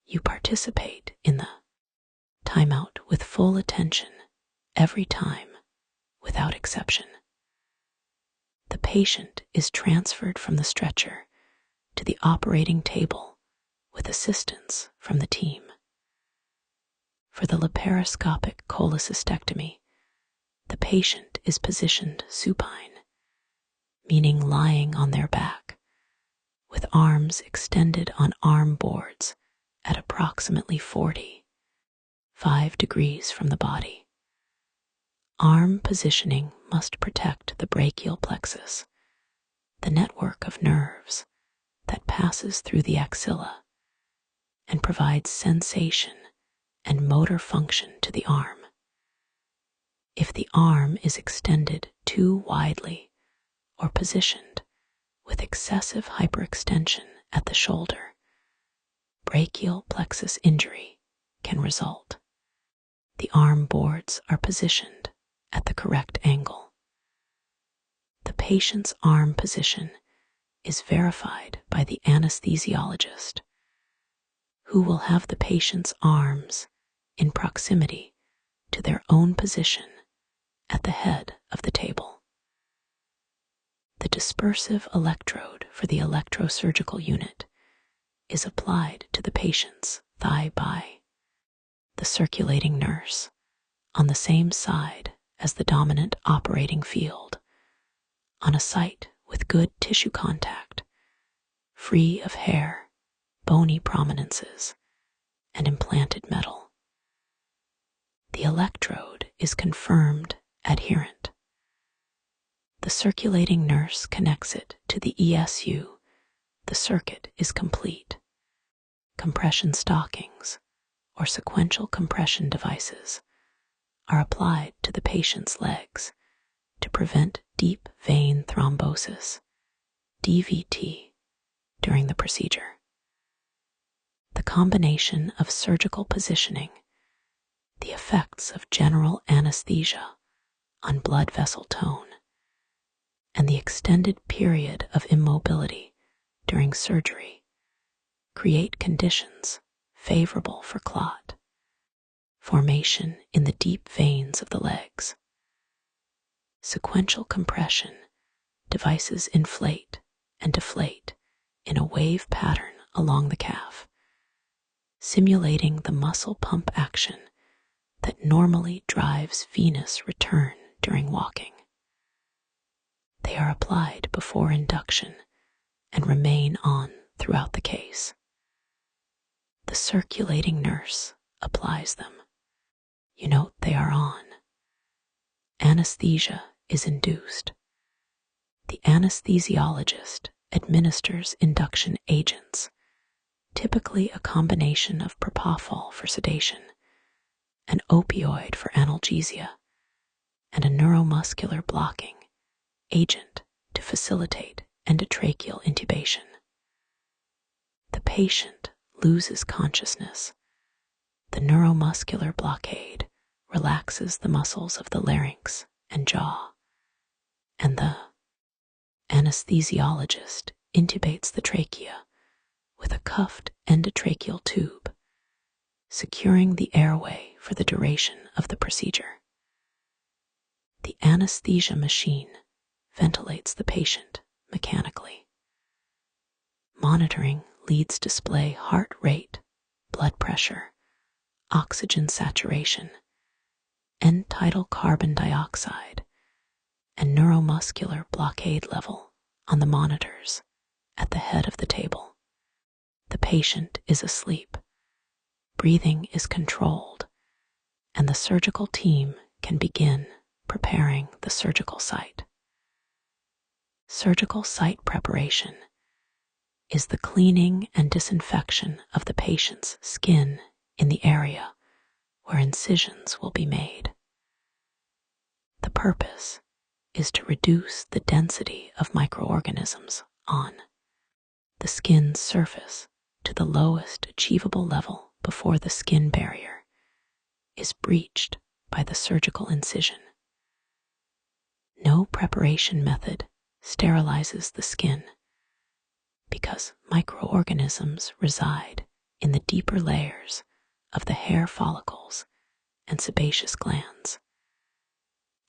You participate in the timeout with full attention every time, without exception. The patient is transferred from the stretcher to the operating table with assistance from the team. For the laparoscopic cholecystectomy, the patient is positioned supine, meaning lying on their back, with arms extended on arm boards at approximately 45 degrees from the body. Arm positioning must protect the brachial plexus, the network of nerves that passes through the axilla and provides sensation and motor function to the arm. If the arm is extended too widely or positioned with excessive hyperextension at the shoulder, brachial plexus injury can result. The arm boards are positioned at the correct angle. The patient's arm position is verified by the anesthesiologist, who will have the patient's arms in proximity to their own position at the head of the table. The dispersive electrode for the electrosurgical unit is applied to the patient's thigh by the circulating nurse on the same side as the dominant operating field, on a site with good tissue contact, free of hair, bony prominences, and implanted metal. The electrode is confirmed adherent. The circulating nurse connects it to the ESU. The circuit is complete. Compression stockings, or sequential compression devices, are applied to the patient's legs to prevent deep vein thrombosis, DVT, during the procedure. The combination of surgical positioning, the effects of general anesthesia on blood vessel tone, and the extended period of immobility during surgery create conditions favorable for clot formation in the deep veins of the legs. Sequential compression devices inflate and deflate in a wave pattern along the calf, simulating the muscle pump action that normally drives venous return during walking. They are applied before induction and remain on throughout the case. The circulating nurse applies them. You note they are on. Anesthesia is induced. The anesthesiologist administers induction agents, typically a combination of propofol for sedation, an opioid for analgesia, and a neuromuscular blocking agent to facilitate endotracheal intubation. The patient loses consciousness. The neuromuscular blockade relaxes the muscles of the larynx and jaw, and the anesthesiologist intubates the trachea with a cuffed endotracheal tube, securing the airway for the duration of the procedure. The anesthesia machine ventilates the patient mechanically. Monitoring leads display heart rate, blood pressure, oxygen saturation, end-tidal carbon dioxide, and neuromuscular blockade level on the monitors at the head of the table. The patient is asleep, breathing is controlled, and the surgical team can begin preparing the surgical site. Surgical site preparation is the cleaning and disinfection of the patient's skin in the area where incisions will be made. The purpose is to reduce the density of microorganisms on the skin's surface to the lowest achievable level before the skin barrier is breached by the surgical incision. No preparation method sterilizes the skin because microorganisms reside in the deeper layers of the hair follicles and sebaceous glands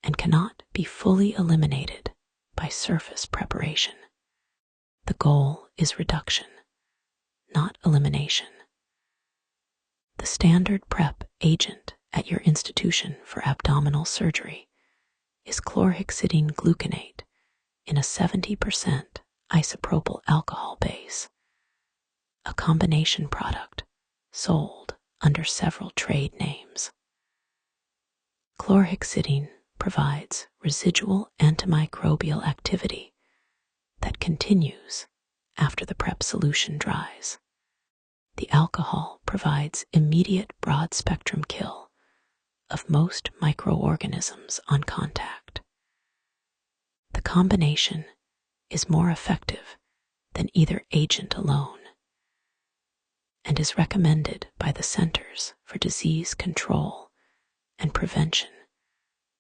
and cannot be fully eliminated by surface preparation. The goal is reduction, not elimination. The standard prep agent at your institution for abdominal surgery is chlorhexidine gluconate in a 70% isopropyl alcohol base, a combination product sold under several trade names. Chlorhexidine provides residual antimicrobial activity that continues after the prep solution dries. The alcohol provides immediate broad-spectrum kill of most microorganisms on contact. The combination is more effective than either agent alone, and is recommended by the Centers for Disease Control and Prevention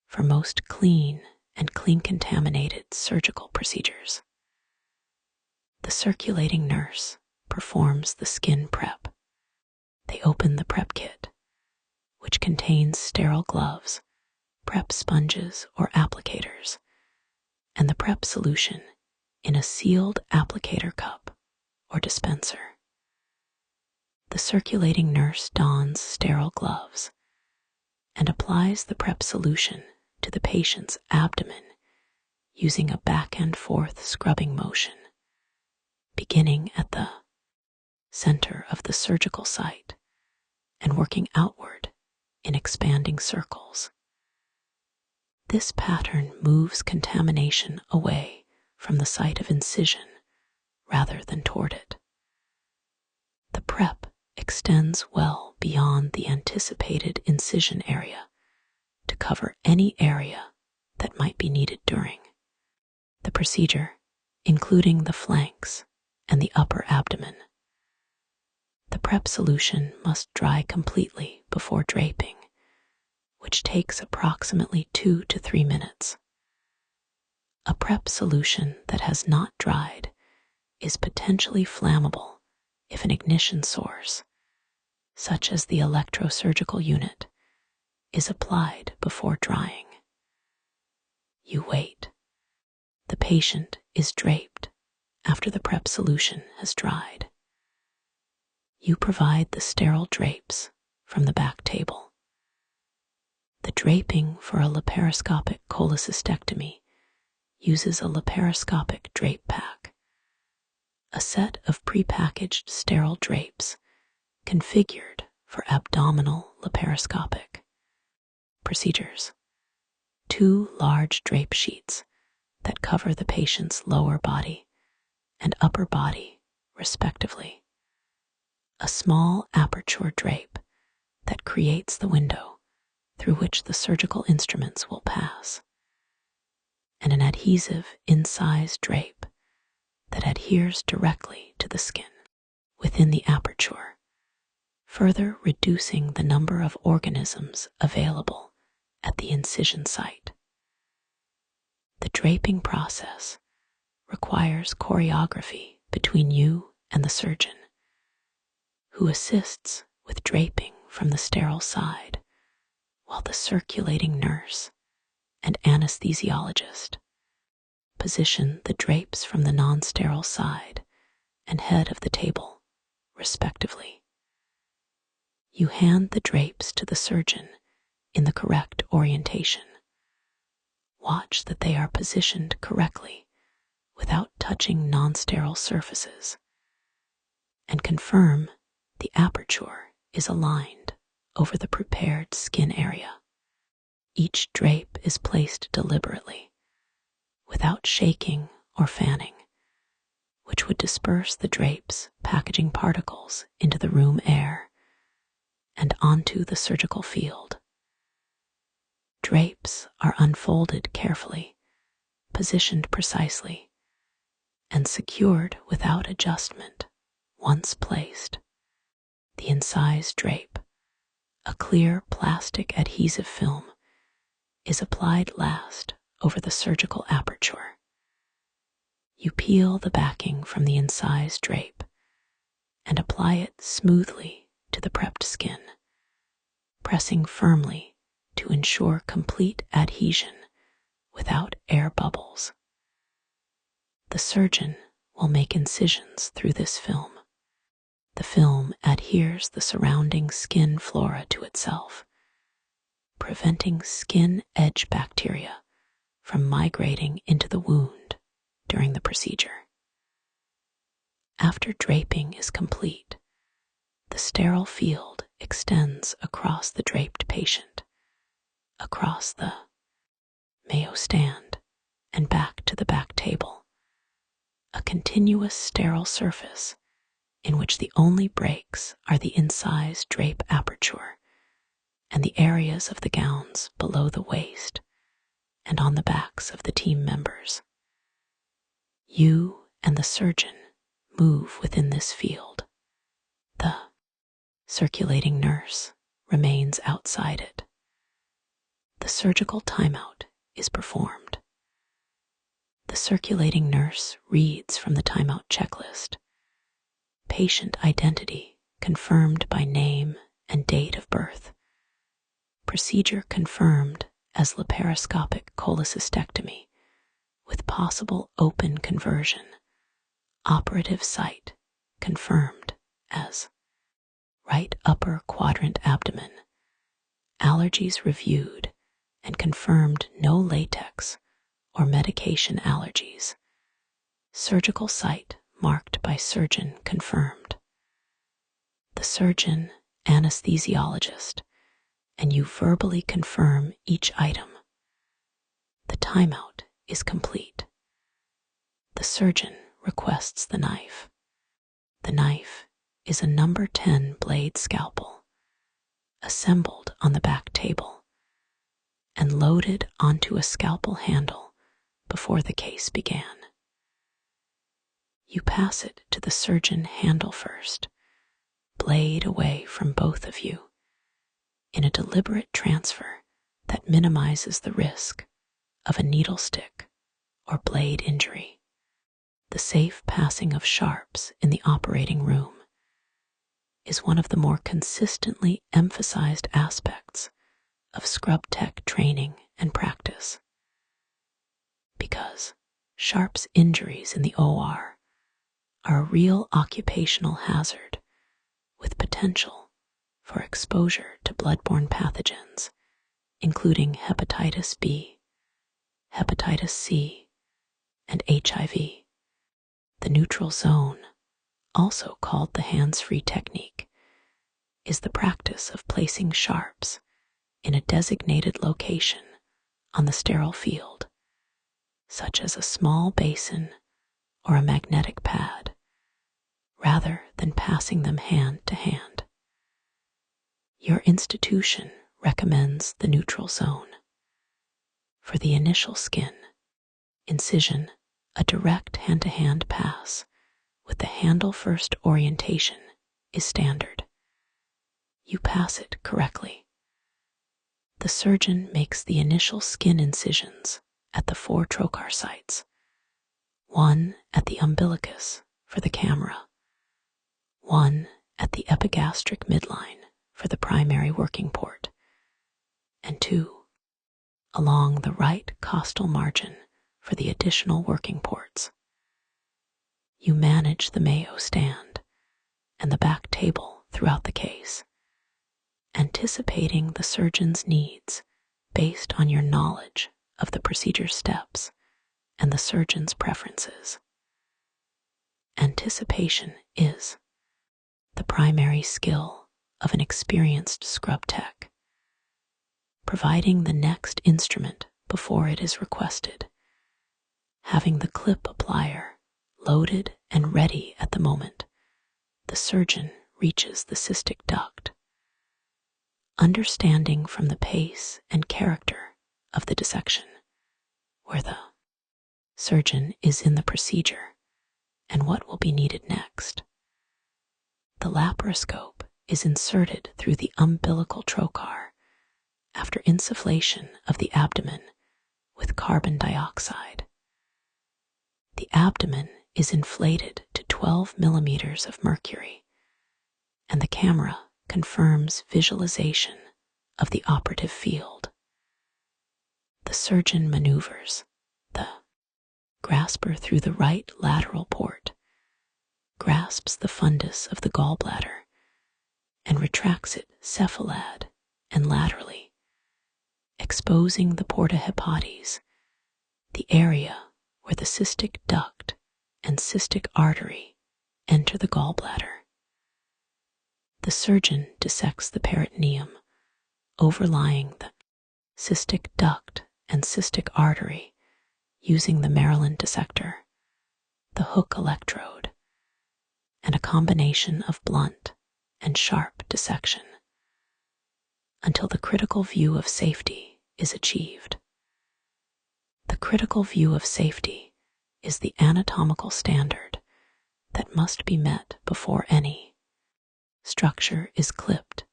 for most clean and clean-contaminated surgical procedures. The circulating nurse performs the skin prep. They open the prep kit, which contains sterile gloves, prep sponges or applicators, and the prep solution in a sealed applicator cup or dispenser. The circulating nurse dons sterile gloves and applies the prep solution to the patient's abdomen using a back and forth scrubbing motion, beginning at the center of the surgical site and working outward in expanding circles. This pattern moves contamination away from the site of incision rather than toward it. The prep extends well beyond the anticipated incision area to cover any area that might be needed during the procedure, including the flanks and the upper abdomen. The prep solution must dry completely before draping, which takes approximately 2 to 3 minutes. A prep solution that has not dried is potentially flammable if an ignition source, such as the electrosurgical unit, is applied before drying. You wait. The patient is draped after the prep solution has dried. You provide the sterile drapes from the back table. The draping for a laparoscopic cholecystectomy uses a laparoscopic drape pack, a set of prepackaged sterile drapes configured for abdominal laparoscopic procedures. 2 large drape sheets that cover the patient's lower body and upper body, respectively. A small aperture drape that creates the window through which the surgical instruments will pass, and an adhesive incised drape that adheres directly to the skin within the aperture, further reducing the number of organisms available at the incision site. The draping process requires choreography between you and the surgeon, who assists with draping from the sterile side, while the circulating nurse and anesthesiologist position the drapes from the non-sterile side and head of the table, respectively. You hand the drapes to the surgeon in the correct orientation. Watch that they are positioned correctly without touching non-sterile surfaces, and confirm the aperture is aligned over the prepared skin area. Each drape is placed deliberately, without shaking or fanning, which would disperse the drape's packaging particles into the room air and onto the surgical field. Drapes are unfolded carefully, positioned precisely, and secured without adjustment once placed. The incised drape, a clear plastic adhesive film, is applied last over the surgical aperture. You peel the backing from the incised drape and apply it smoothly to the prepped skin, pressing firmly to ensure complete adhesion without air bubbles. The surgeon will make incisions through this film. The film adheres the surrounding skin flora to itself, preventing skin edge bacteria from migrating into the wound during the procedure. After draping is complete, the sterile field extends across the draped patient, across the Mayo stand, and back to the back table, a continuous sterile surface in which the only breaks are the incised drape aperture and the areas of the gowns below the waist and on the backs of the team members. You and the surgeon move within this field. The circulating nurse remains outside it. The surgical timeout is performed. The circulating nurse reads from the timeout checklist. Patient identity confirmed by name and date of birth. Procedure confirmed as laparoscopic cholecystectomy with possible open conversion. Operative site confirmed as right upper quadrant abdomen. Allergies reviewed and confirmed no latex or medication allergies. Surgical site marked by surgeon confirmed. The surgeon, anesthesiologist, and you verbally confirm each item. The timeout is complete. The surgeon requests the knife. The knife is a number 10 blade scalpel, assembled on the back table and loaded onto a scalpel handle before the case began. You pass it to the surgeon handle first, blade away from both of you, in a deliberate transfer that minimizes the risk of a needle stick or blade injury. The safe passing of sharps in the operating room is one of the more consistently emphasized aspects of scrub tech training and practice. Because sharps injuries in the OR are a real occupational hazard with potential for exposure to bloodborne pathogens, including hepatitis B, hepatitis C, and HIV. The neutral zone, also called the hands-free technique, is the practice of placing sharps in a designated location on the sterile field, such as a small basin or a magnetic pad, rather than passing them hand to hand. Your institution recommends the neutral zone. For the initial skin incision, a direct hand-to-hand pass with the handle-first orientation is standard. You pass it correctly. The surgeon makes the initial skin incisions at the 4 trocar sites, one at the umbilicus for the camera, one at the epigastric midline for the primary working port, and 2 along the right costal margin for the additional working ports. You manage the Mayo stand and the back table throughout the case, anticipating the surgeon's needs based on your knowledge of the procedure steps and the surgeon's preferences. Anticipation is the primary skill of an experienced scrub tech, providing the next instrument before it is requested, having the clip applier loaded and ready at the moment the surgeon reaches the cystic duct, understanding from the pace and character of the dissection where the surgeon is in the procedure and what will be needed next. The laparoscope is inserted through the umbilical trocar after insufflation of the abdomen with carbon dioxide. The abdomen is inflated to 12 millimeters of mercury, and the camera confirms visualization of the operative field. The surgeon maneuvers the grasper through the right lateral port, grasps the fundus of the gallbladder, and retracts it cephalad and laterally, exposing the porta hepatis, the area where the cystic duct and cystic artery enter the gallbladder. The surgeon dissects the peritoneum, overlying the cystic duct and cystic artery using the Maryland dissector, the hook electrode, and a combination of blunt and sharp dissection until the critical view of safety is achieved. The critical view of safety is the anatomical standard that must be met before any structure is clipped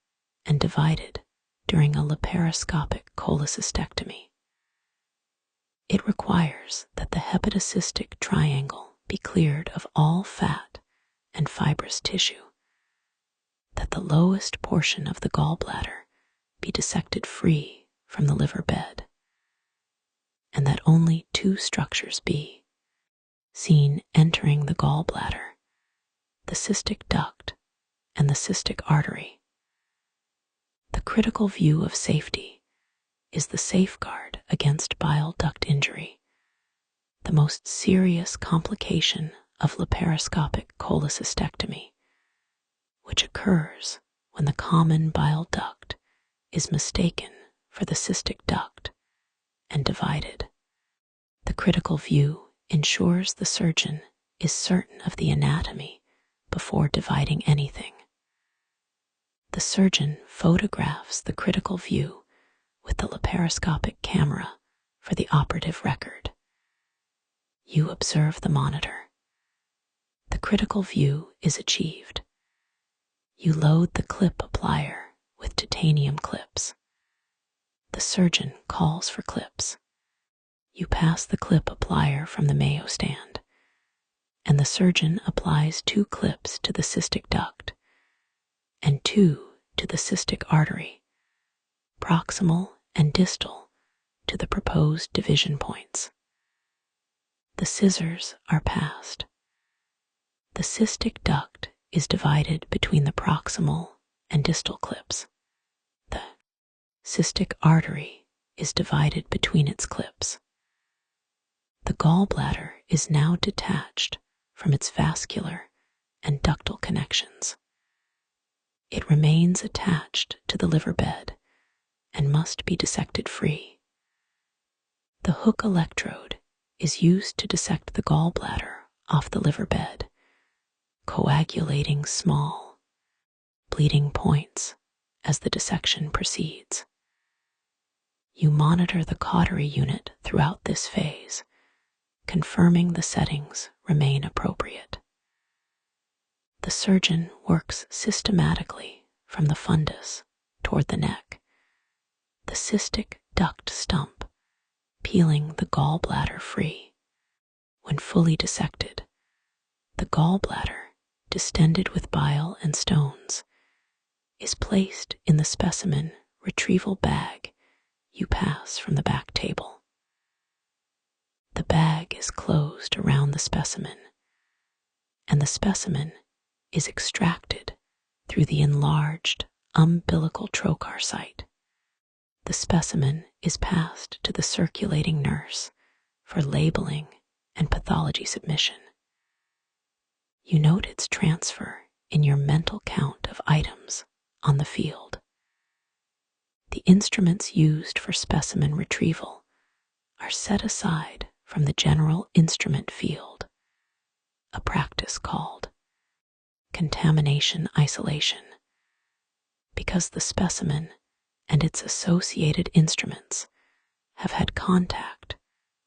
and divided during a laparoscopic cholecystectomy. It requires that the hepatocystic triangle be cleared of all fat and fibrous tissue, that the lowest portion of the gallbladder be dissected free from the liver bed, and that only two structures be seen entering the gallbladder: the cystic duct and the cystic artery. The critical view of safety is the safeguard against bile duct injury, the most serious complication of laparoscopic cholecystectomy, which occurs when the common bile duct is mistaken for the cystic duct and divided. The critical view ensures the surgeon is certain of the anatomy before dividing anything. The surgeon photographs the critical view with the laparoscopic camera for the operative record. You observe the monitor. The critical view is achieved. You load the clip applier with titanium clips. The surgeon calls for clips. You pass the clip applier from the Mayo stand, and the surgeon applies 2 clips to the cystic duct and 2 to the cystic artery, proximal and distal to the proposed division points. The scissors are passed. The cystic duct is divided between the proximal and distal clips. The cystic artery is divided between its clips. The gallbladder is now detached from its vascular and ductal connections. It remains attached to the liver bed and must be dissected free. The hook electrode is used to dissect the gallbladder off the liver bed, coagulating small, bleeding points as the dissection proceeds. You monitor the cautery unit throughout this phase, confirming the settings remain appropriate. The surgeon works systematically from the fundus toward the neck, the cystic duct stump peeling the gallbladder free. When fully dissected, the gallbladder, distended with bile and stones, is placed in the specimen retrieval bag you pass from the back table. The bag is closed around the specimen, and the specimen is extracted through the enlarged umbilical trocar site. The specimen is passed to the circulating nurse for labeling and pathology submission. You note its transfer in your mental count of items on the field. The instruments used for specimen retrieval are set aside from the general instrument field, a practice called contamination isolation, because the specimen and its associated instruments have had contact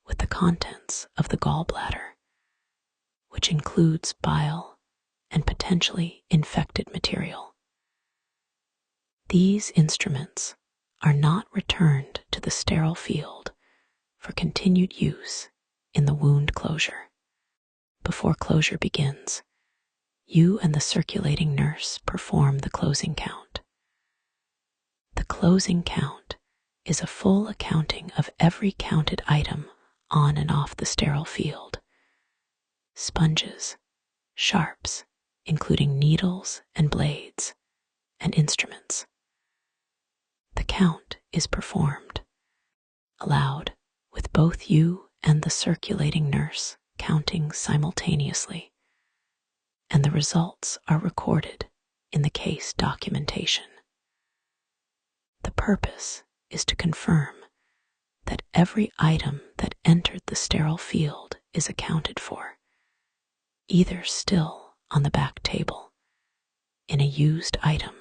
with the contents of the gallbladder, which includes bile and potentially infected material. These instruments are not returned to the sterile field for continued use in the wound closure. Before closure begins, you and the circulating nurse perform the closing count. The closing count is a full accounting of every counted item on and off the sterile field: sponges, sharps, including needles and blades, and instruments. The count is performed aloud, with both you and the circulating nurse counting simultaneously, and the results are recorded in the case documentation. The purpose is to confirm that every item that entered the sterile field is accounted for, either still on the back table, in a used item,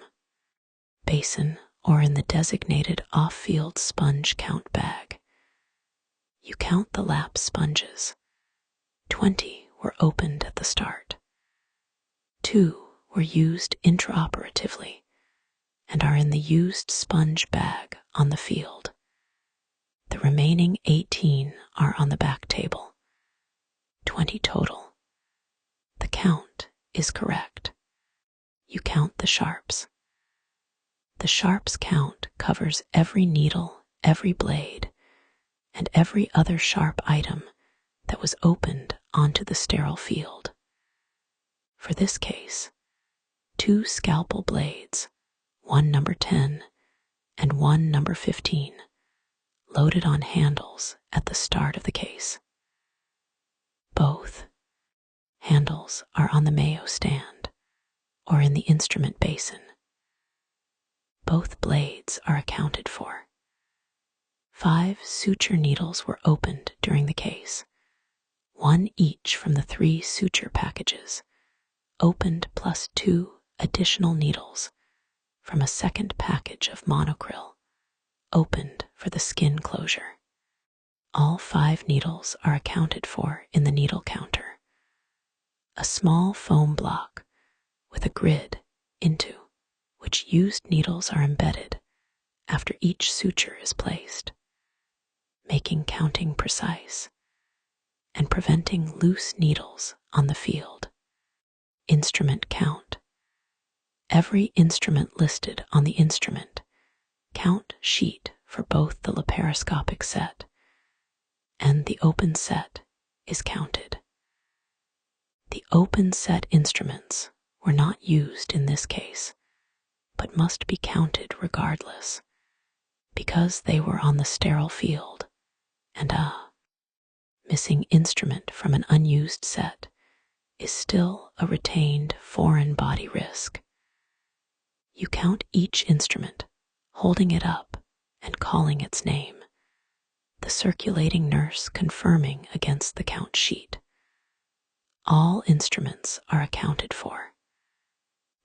basin, or in the designated off-field sponge count bag. You count the lap sponges. 20 were opened at the start. 2 were used intraoperatively and are in the used sponge bag on the field. The remaining 18 are on the back table. 20 total. The count is correct. You count the sharps. The sharps count covers every needle, every blade, and every other sharp item that was opened onto the sterile field. For this case, 2 scalpel blades, one number 10 and one number 15, loaded on handles at the start of the case. Both handles are on the Mayo stand or in the instrument basin. Both blades are accounted for. 5 suture needles were opened during the case, 1 each from the 3 suture packages, opened plus 2 additional needles from a second package of monocryl, opened for the skin closure. All 5 needles are accounted for in the needle counter, a small foam block with a grid into which used needles are embedded after each suture is placed, making counting precise and preventing loose needles on the field. Instrument count. Every instrument listed on the instrument count sheet for both the laparoscopic set and the open set is counted. The open set instruments were not used in this case, but must be counted regardless, because they were on the sterile field, and a missing instrument from an unused set is still a retained foreign body risk. You count each instrument, holding it up and calling its name, the circulating nurse confirming against the count sheet. All instruments are accounted for.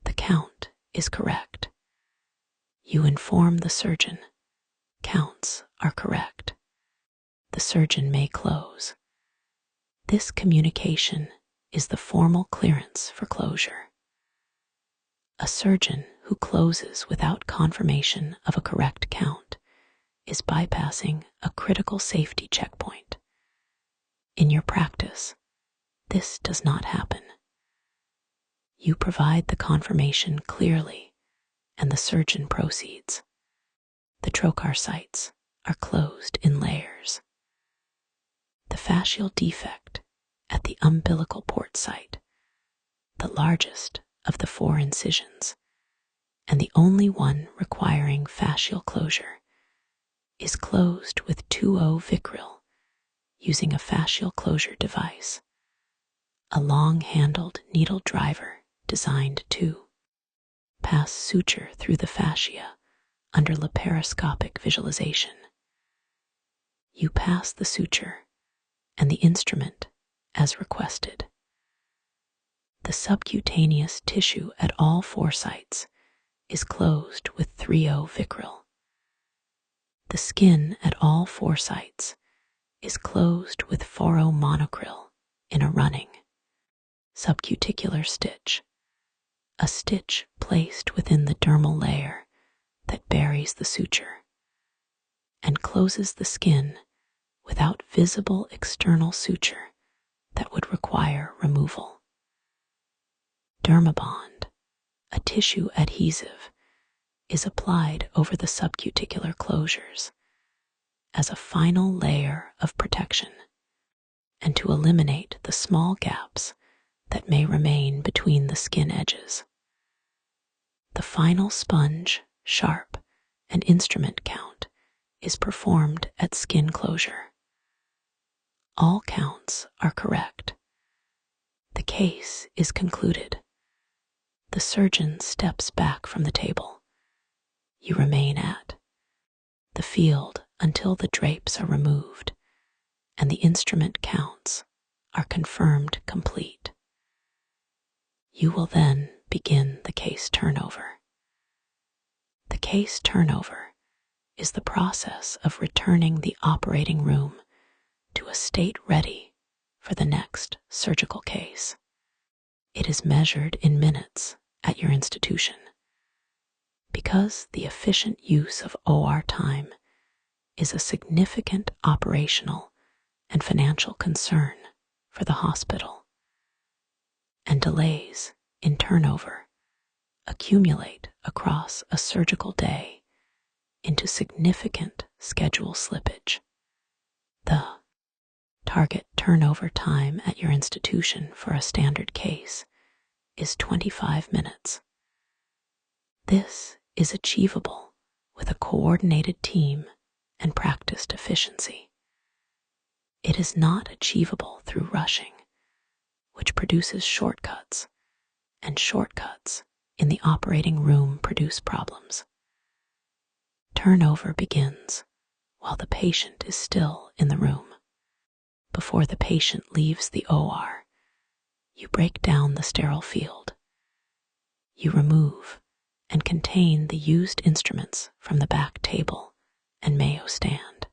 The count is correct. You inform the surgeon. Counts are correct. The surgeon may close. This communication is the formal clearance for closure. A surgeon who closes without confirmation of a correct count is bypassing a critical safety checkpoint. In your practice, this does not happen. You provide the confirmation clearly, and the surgeon proceeds. The trocar sites are closed in layers. The fascial defect at the umbilical port site, the largest of the 4 incisions, and the only one requiring fascial closure, is closed with 2O Vicryl using a fascial closure device, a long-handled needle driver designed to pass suture through the fascia under laparoscopic visualization. You pass the suture and the instrument as requested. The subcutaneous tissue at all 4 sites is closed with 3O Vicryl. The skin at all 4 sites is closed with 4O monocryl in a running subcuticular stitch, a stitch placed within the dermal layer that buries the suture and closes the skin without visible external suture that would require removal. Dermabond, a tissue adhesive, is applied over the subcuticular closures as a final layer of protection and to eliminate the small gaps that may remain between the skin edges. The final sponge, sharp, and instrument count is performed at skin closure. All counts are correct. The case is concluded. The surgeon steps back from the table. You remain at the field until the drapes are removed and the instrument counts are confirmed complete. You will then begin the case turnover. The case turnover is the process of returning the operating room to a state ready for the next surgical case. It is measured in minutes at your institution. Because the efficient use of OR time is a significant operational and financial concern for the hospital, and delays in turnover accumulate across a surgical day into significant schedule slippage. The target turnover time at your institution for a standard case is 25 minutes. This is achievable with a coordinated team and practiced efficiency. It is not achievable through rushing, which produces shortcuts, and shortcuts in the operating room produce problems. Turnover begins while the patient is still in the room. Before the patient leaves the OR, you break down the sterile field. You remove and contain the used instruments from the back table and Mayo stand,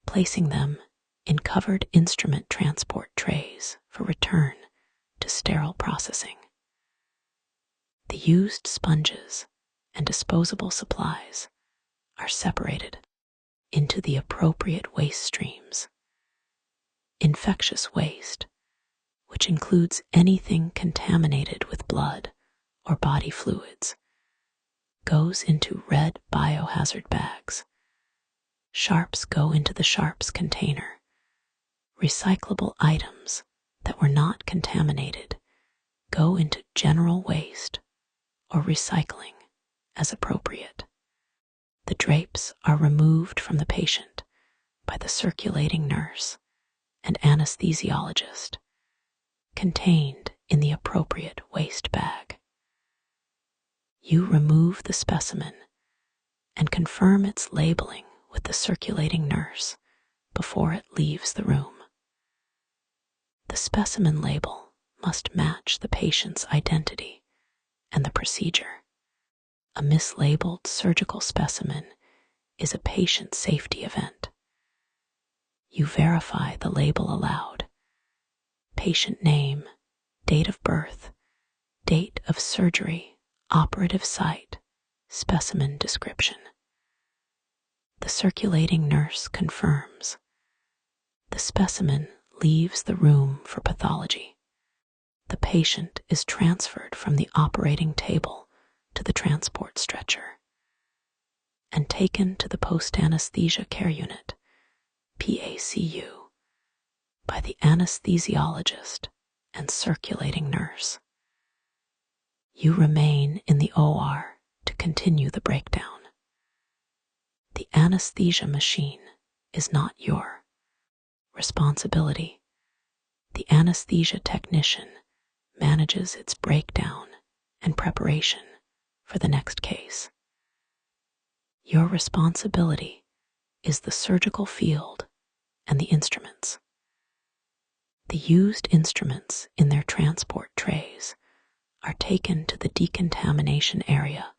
placing them in covered instrument transport trays for return to sterile processing. The used sponges and disposable supplies are separated into the appropriate waste streams. Infectious waste, which includes anything contaminated with blood or body fluids, goes into red biohazard bags. Sharps go into the sharps container. Recyclable items that were not contaminated go into general waste or recycling as appropriate. The drapes are removed from the patient by the circulating nurse and anesthesiologist, contained in the appropriate waste bag. You remove the specimen and confirm its labeling with the circulating nurse before it leaves the room. The specimen label must match the patient's identity and the procedure. A mislabeled surgical specimen is a patient safety event. You verify the label aloud: patient name, date of birth, date of surgery, operative site, specimen description. The circulating nurse confirms. The specimen leaves the room for pathology. The patient is transferred from the operating table to the transport stretcher and taken to the post-anesthesia care unit, PACU, by the anesthesiologist and circulating nurse. You remain in the OR to continue the breakdown. The anesthesia machine is not your responsibility. The anesthesia technician manages its breakdown and preparation for the next case. Your responsibility is the surgical field and the instruments. The used instruments in their transport trays are taken to the decontamination area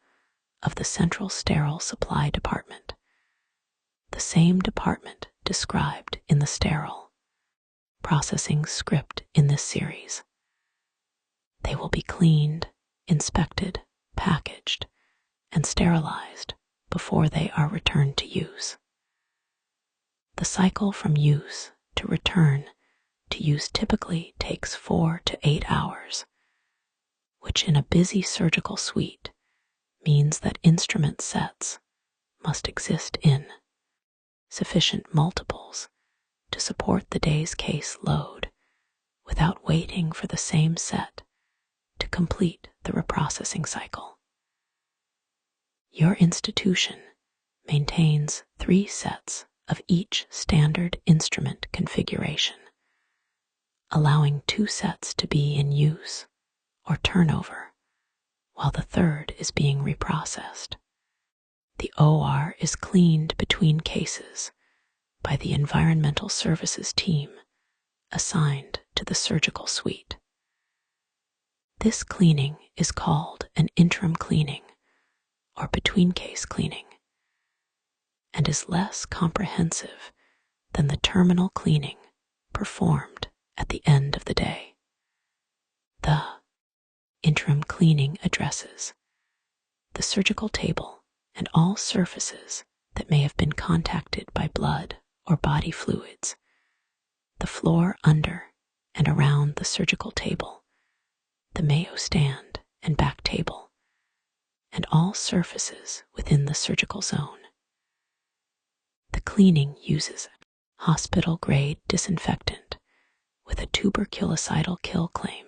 of the Central Sterile Supply Department, the same department described in the sterile processing script in this series. They will be cleaned, inspected, packaged, and sterilized before they are returned to use. The cycle from use to return to use typically takes 4 to 8 hours, which in a busy surgical suite means that instrument sets must exist in sufficient multiples to support the day's case load without waiting for the same set to complete the reprocessing cycle. Your institution maintains 3 sets of each standard instrument configuration, allowing 2 sets to be in use or turnover while the third is being reprocessed. The OR is cleaned between cases by the environmental services team assigned to the surgical suite. This cleaning is called an interim cleaning or between case cleaning and is less comprehensive than the terminal cleaning performed at the end of the day. The interim cleaning addresses the surgical table and all surfaces that may have been contacted by blood or body fluids, the floor under and around the surgical table, the Mayo stand and back table, and all surfaces within the surgical zone. The cleaning uses hospital-grade disinfectant with a tuberculocidal kill claim,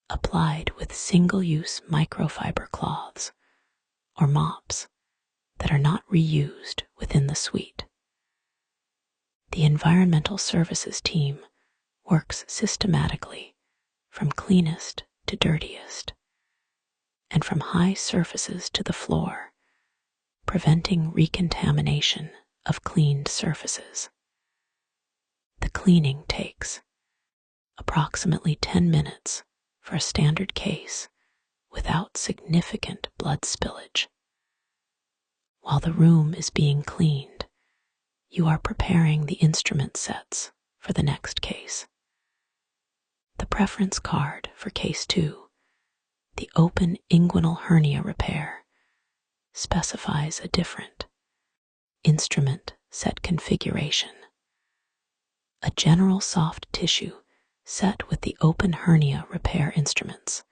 applied with single-use microfiber cloths or mops that are not reused within the suite. The environmental services team works systematically from cleanest to dirtiest and from high surfaces to the floor, preventing recontamination of cleaned surfaces. The cleaning takes approximately 10 minutes for a standard case without significant blood spillage. While the room is being cleaned, you are preparing the instrument sets for the next case. The preference card for case 2, the open inguinal hernia repair, specifies a different instrument set configuration. A general soft tissue set with the open hernia repair instruments,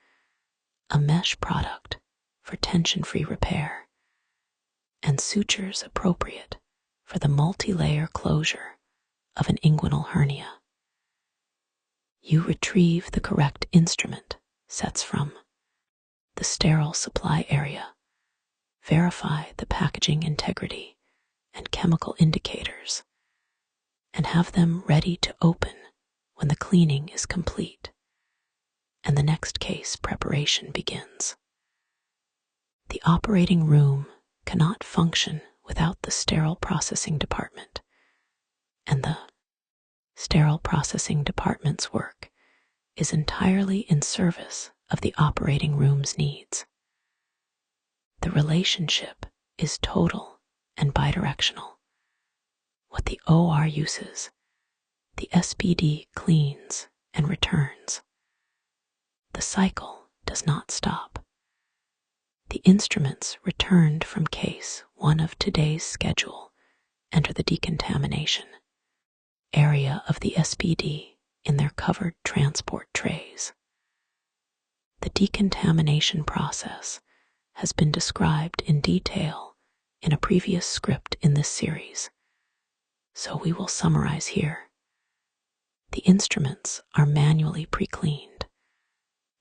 a mesh product for tension-free repair, and sutures appropriate for the multi-layer closure of an inguinal hernia. You retrieve the correct instrument sets from the sterile supply area, verify the packaging integrity and chemical indicators, and have them ready to open when the cleaning is complete and the next case preparation begins. The operating room cannot function without the sterile processing department, and the sterile processing department's work is entirely in service of the operating room's needs. The relationship is total and bidirectional. What the OR uses, the SPD cleans and returns. The cycle does not stop. The instruments returned from case 1 of today's schedule enter the decontamination area of the SPD in their covered transport trays. The decontamination process has been described in detail in a previous script in this series, so we will summarize here. The instruments are manually pre-cleaned,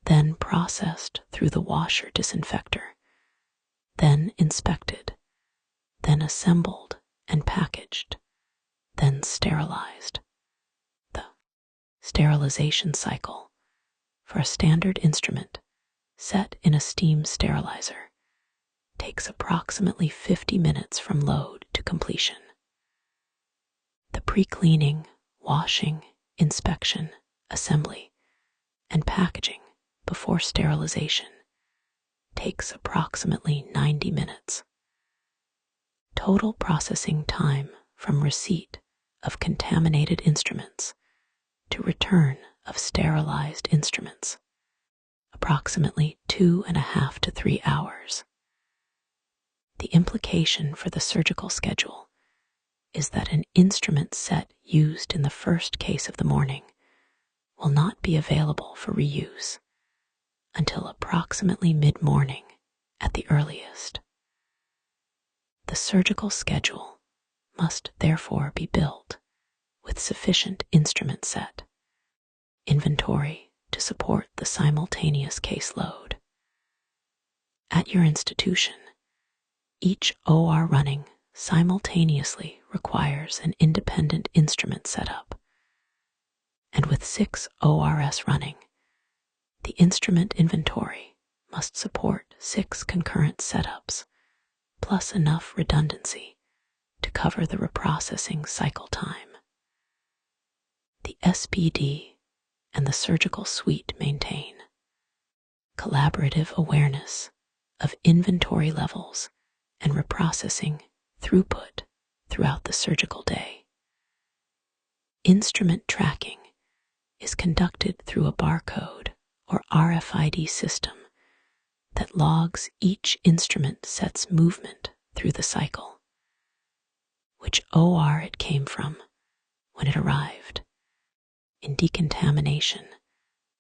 then processed through the washer disinfector, then inspected, then assembled and packaged, then sterilized. The sterilization cycle for a standard instrument set in a steam sterilizer takes approximately 50 minutes from load to completion. The pre-cleaning, washing, inspection, assembly, and packaging before sterilization takes approximately 90 minutes. Total processing time from receipt of contaminated instruments to return of sterilized instruments, approximately 2.5 to 3 hours. The implication for the surgical schedule is that an instrument set used in the first case of the morning will not be available for reuse until approximately mid-morning at the earliest. The surgical schedule must therefore be built with sufficient instrument set, inventory to support the simultaneous caseload. At your institution, each OR running simultaneously requires an independent instrument setup, and with 6 ORs running, the instrument inventory must support 6 concurrent setups, plus enough redundancy to cover the reprocessing cycle time. The SPD and the surgical suite maintain collaborative awareness of inventory levels and reprocessing throughput throughout the surgical day. Instrument tracking is conducted through a barcode or RFID system that logs each instrument set's movement through the cycle, which OR it came from when it arrived, in decontamination,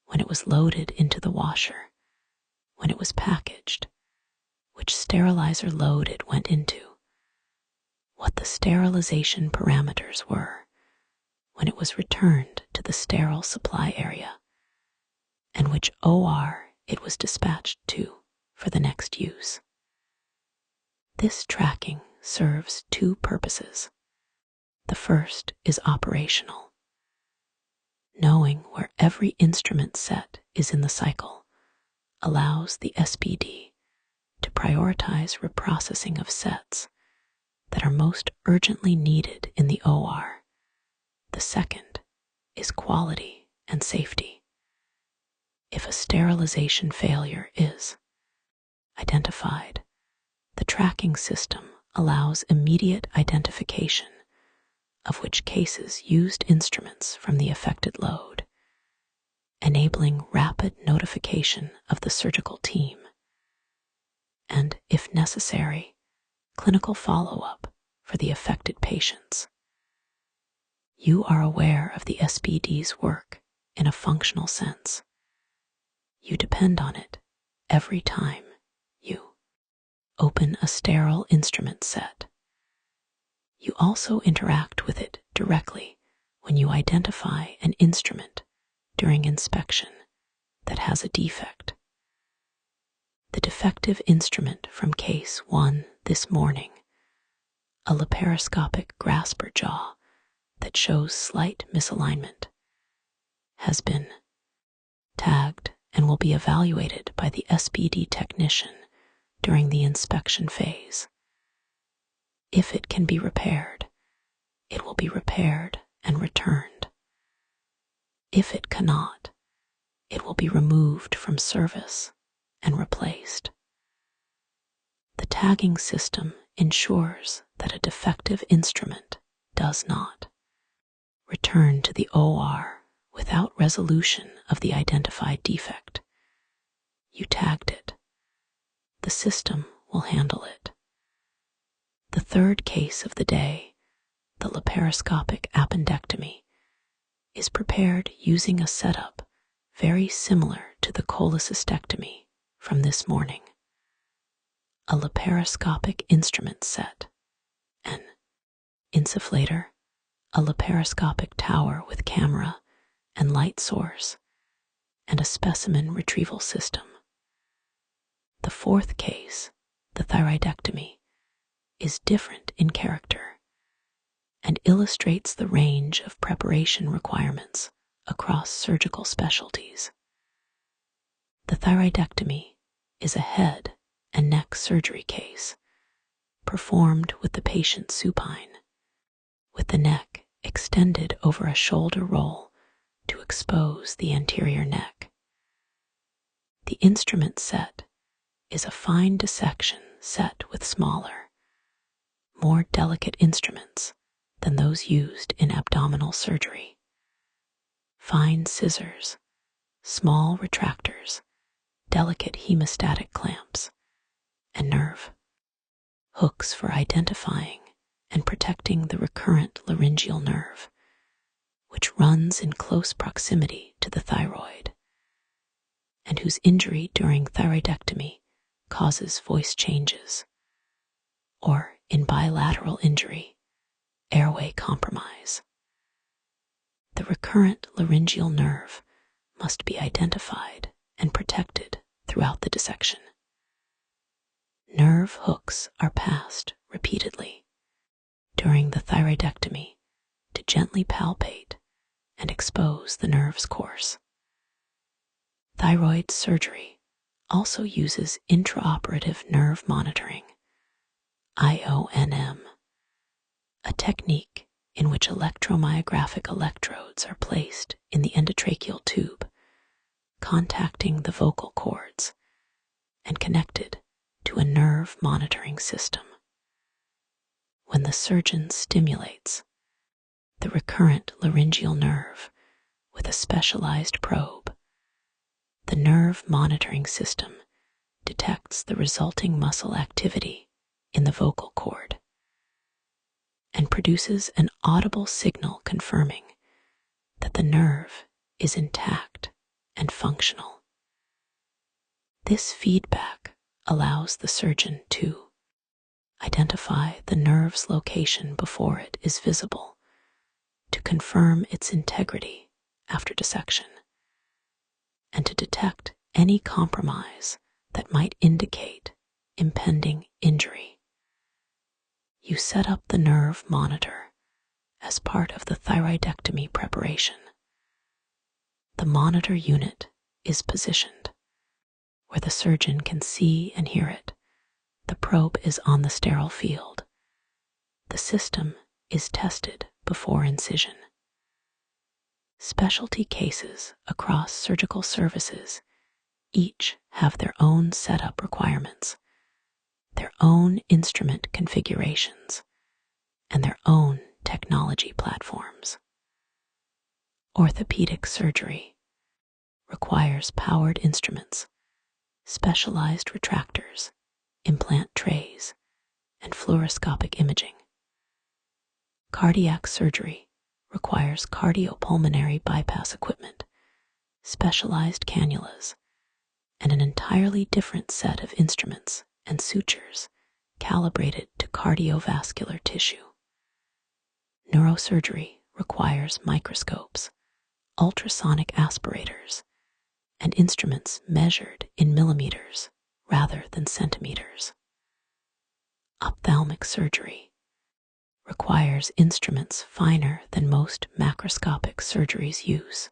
when it was loaded into the washer, when it was packaged, which sterilizer load it went into, what the sterilization parameters were when it was returned to the sterile supply area, and which OR it was dispatched to for the next use. This tracking serves two purposes. The first is operational. Knowing where every instrument set is in the cycle allows the SPD to prioritize reprocessing of sets that are most urgently needed in the OR. The second is quality and safety. If a sterilization failure is identified, the tracking system allows immediate identification of which cases used instruments from the affected load, enabling rapid notification of the surgical team, and, if necessary, clinical follow-up for the affected patients. You are aware of the SPD's work in a functional sense. You depend on it every time you open a sterile instrument set. You also interact with it directly when you identify an instrument during inspection that has a defect. The defective instrument from case 1 this morning, a laparoscopic grasper jaw that shows slight misalignment, has been tagged and will be evaluated by the SPD technician during the inspection phase. If it can be repaired, it will be repaired and returned. If it cannot, it will be removed from service and replaced. The tagging system ensures that a defective instrument does not return to the OR without resolution of the identified defect. You tagged it. The system will handle it. The third case of the day, the laparoscopic appendectomy, is prepared using a setup very similar to the cholecystectomy from this morning. A laparoscopic instrument set, an insufflator, a laparoscopic tower with camera and light source, and a specimen retrieval system. The fourth case, the thyroidectomy, is different in character and illustrates the range of preparation requirements across surgical specialties. The thyroidectomy is a head and neck surgery case performed with the patient supine, with the neck extended over a shoulder roll to expose the anterior neck. The instrument set is a fine dissection set with smaller, more delicate instruments than those used in abdominal surgery. Fine scissors, small retractors, delicate hemostatic clamps, and nerve hooks for identifying and protecting the recurrent laryngeal nerve, which runs in close proximity to the thyroid, and whose injury during thyroidectomy causes voice changes, or in bilateral injury, airway compromise. The recurrent laryngeal nerve must be identified and protected throughout the dissection. Nerve hooks are passed repeatedly during the thyroidectomy to gently palpate and expose the nerve's course. Thyroid surgery also uses intraoperative nerve monitoring, IONM, a technique in which electromyographic electrodes are placed in the endotracheal tube, contacting the vocal cords and connected to a nerve monitoring system. When the surgeon stimulates the recurrent laryngeal nerve with a specialized probe, the nerve monitoring system detects the resulting muscle activity in the vocal cord and produces an audible signal confirming that the nerve is intact and functional. This feedback allows the surgeon to identify the nerve's location before it is visible, to confirm its integrity after dissection, and to detect any compromise that might indicate impending injury. You set up the nerve monitor as part of the thyroidectomy preparation. The monitor unit is positioned where the surgeon can see and hear it. The probe is on the sterile field. The system is tested before incision. Specialty cases across surgical services each have their own setup requirements, their own instrument configurations, and their own technology platforms. Orthopedic surgery requires powered instruments, specialized retractors, implant trays, and fluoroscopic imaging. Cardiac surgery requires cardiopulmonary bypass equipment, specialized cannulas, and an entirely different set of instruments and sutures calibrated to cardiovascular tissue. Neurosurgery requires microscopes, ultrasonic aspirators, and instruments measured in millimeters rather than centimeters. Ophthalmic surgery requires instruments finer than most macroscopic surgeries use,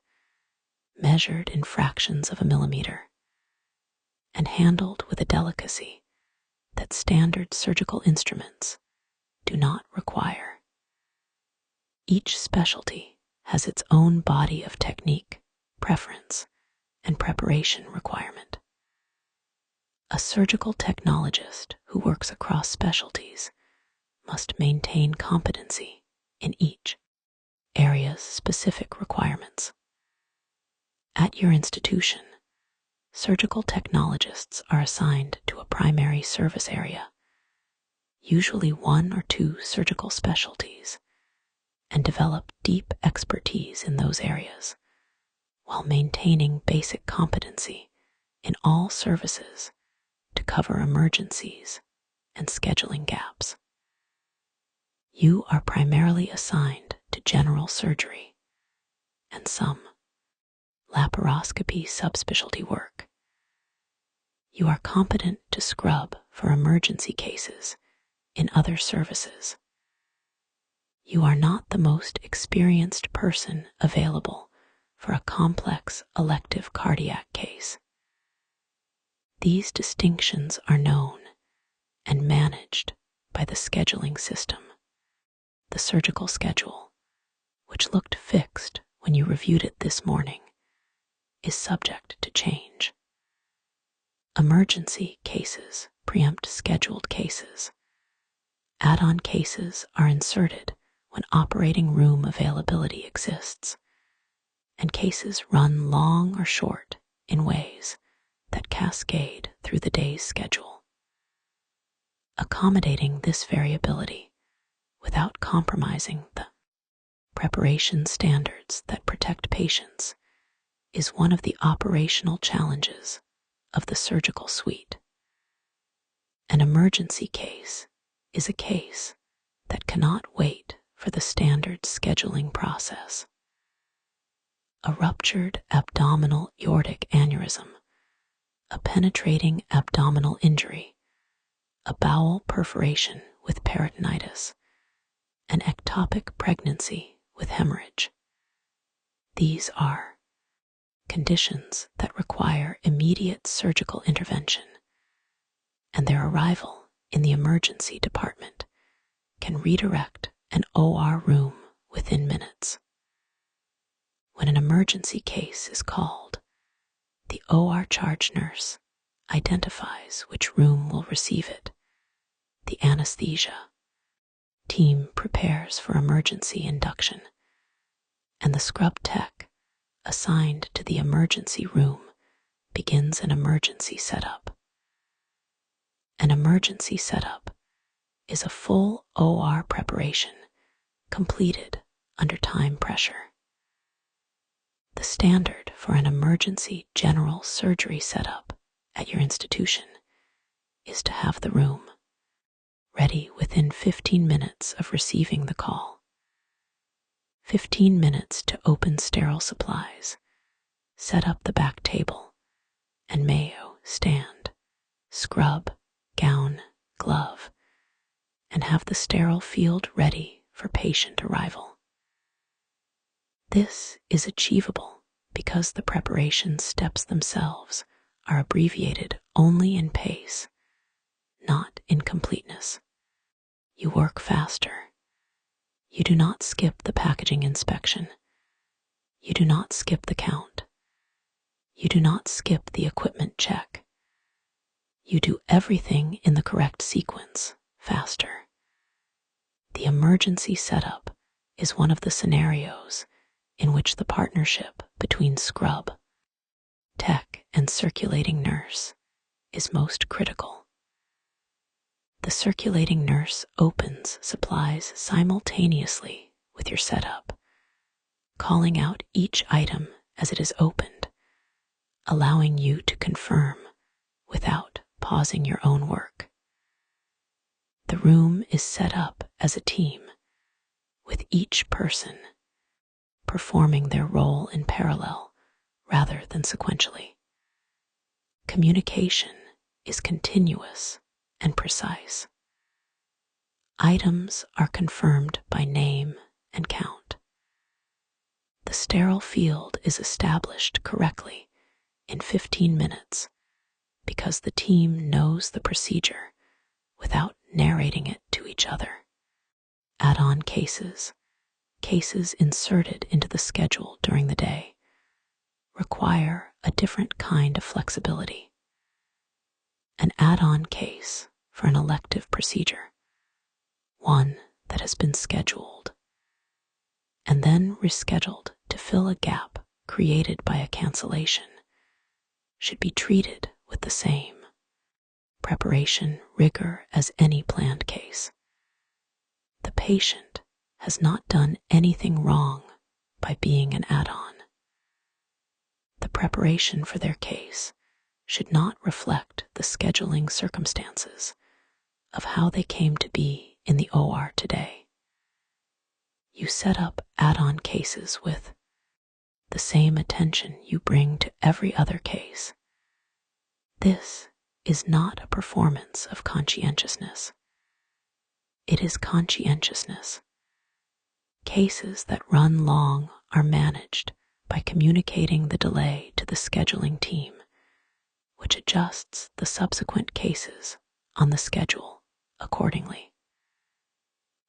measured in fractions of a millimeter, and handled with a delicacy that standard surgical instruments do not require. Each specialty has its own body of technique, preference, and preparation requirement. A surgical technologist who works across specialties must maintain competency in each area's specific requirements. At your institution, surgical technologists are assigned to a primary service area, usually 1 or 2 surgical specialties, and develop deep expertise in those areas, while maintaining basic competency in all services to cover emergencies and scheduling gaps. You are primarily assigned to general surgery and some laparoscopy subspecialty work. You are competent to scrub for emergency cases in other services. You are not the most experienced person available for a complex elective cardiac case. These distinctions are known and managed by the scheduling system. The surgical schedule, which looked fixed when you reviewed it this morning, is subject to change. Emergency cases preempt scheduled cases. Add-on cases are inserted when operating room availability exists, and cases run long or short in ways that cascade through the day's schedule. Accommodating this variability without compromising the preparation standards that protect patients is one of the operational challenges of the surgical suite. An emergency case is a case that cannot wait for the standard scheduling process. A ruptured abdominal aortic aneurysm, a penetrating abdominal injury, a bowel perforation with peritonitis, an ectopic pregnancy with hemorrhage. These are conditions that require immediate surgical intervention, and their arrival in the emergency department can redirect an OR room within minutes. When an emergency case is called, the OR charge nurse identifies which room will receive it. The anesthesia team prepares for emergency induction, and the scrub tech assigned to the emergency room begins an emergency setup. An emergency setup is a full OR preparation completed under time pressure. The standard for an emergency general surgery setup at your institution is to have the room ready within 15 minutes of receiving the call. 15 minutes to open sterile supplies, set up the back table and mayo stand, scrub, gown, glove, and have the sterile field ready for patient arrival. This is achievable because the preparation steps themselves are abbreviated only in pace, not in completeness. You work faster. You do not skip the packaging inspection. You do not skip the count. You do not skip the equipment check. You do everything in the correct sequence, faster. The emergency setup is one of the scenarios in which the partnership between scrub, tech, and circulating nurse is most critical. The circulating nurse opens supplies simultaneously with your setup, calling out each item as it is opened, allowing you to confirm without pausing your own work. The room is set up as a team, with each person performing their role in parallel rather than sequentially. Communication is continuous and precise. Items are confirmed by name and count. The sterile field is established correctly in 15 minutes because the team knows the procedure without narrating it to each other. Add-on cases inserted into the schedule during the day, require a different kind of flexibility. An add-on case for an elective procedure, one that has been scheduled and then rescheduled to fill a gap created by a cancellation, should be treated with the same preparation rigor as any planned case. The patient has not done anything wrong by being an add-on. The preparation for their case should not reflect the scheduling circumstances of how they came to be in the OR today. You set up add-on cases with the same attention you bring to every other case. This is not a performance of conscientiousness. It is conscientiousness. Cases that run long are managed by communicating the delay to the scheduling team, which adjusts the subsequent cases on the schedule accordingly.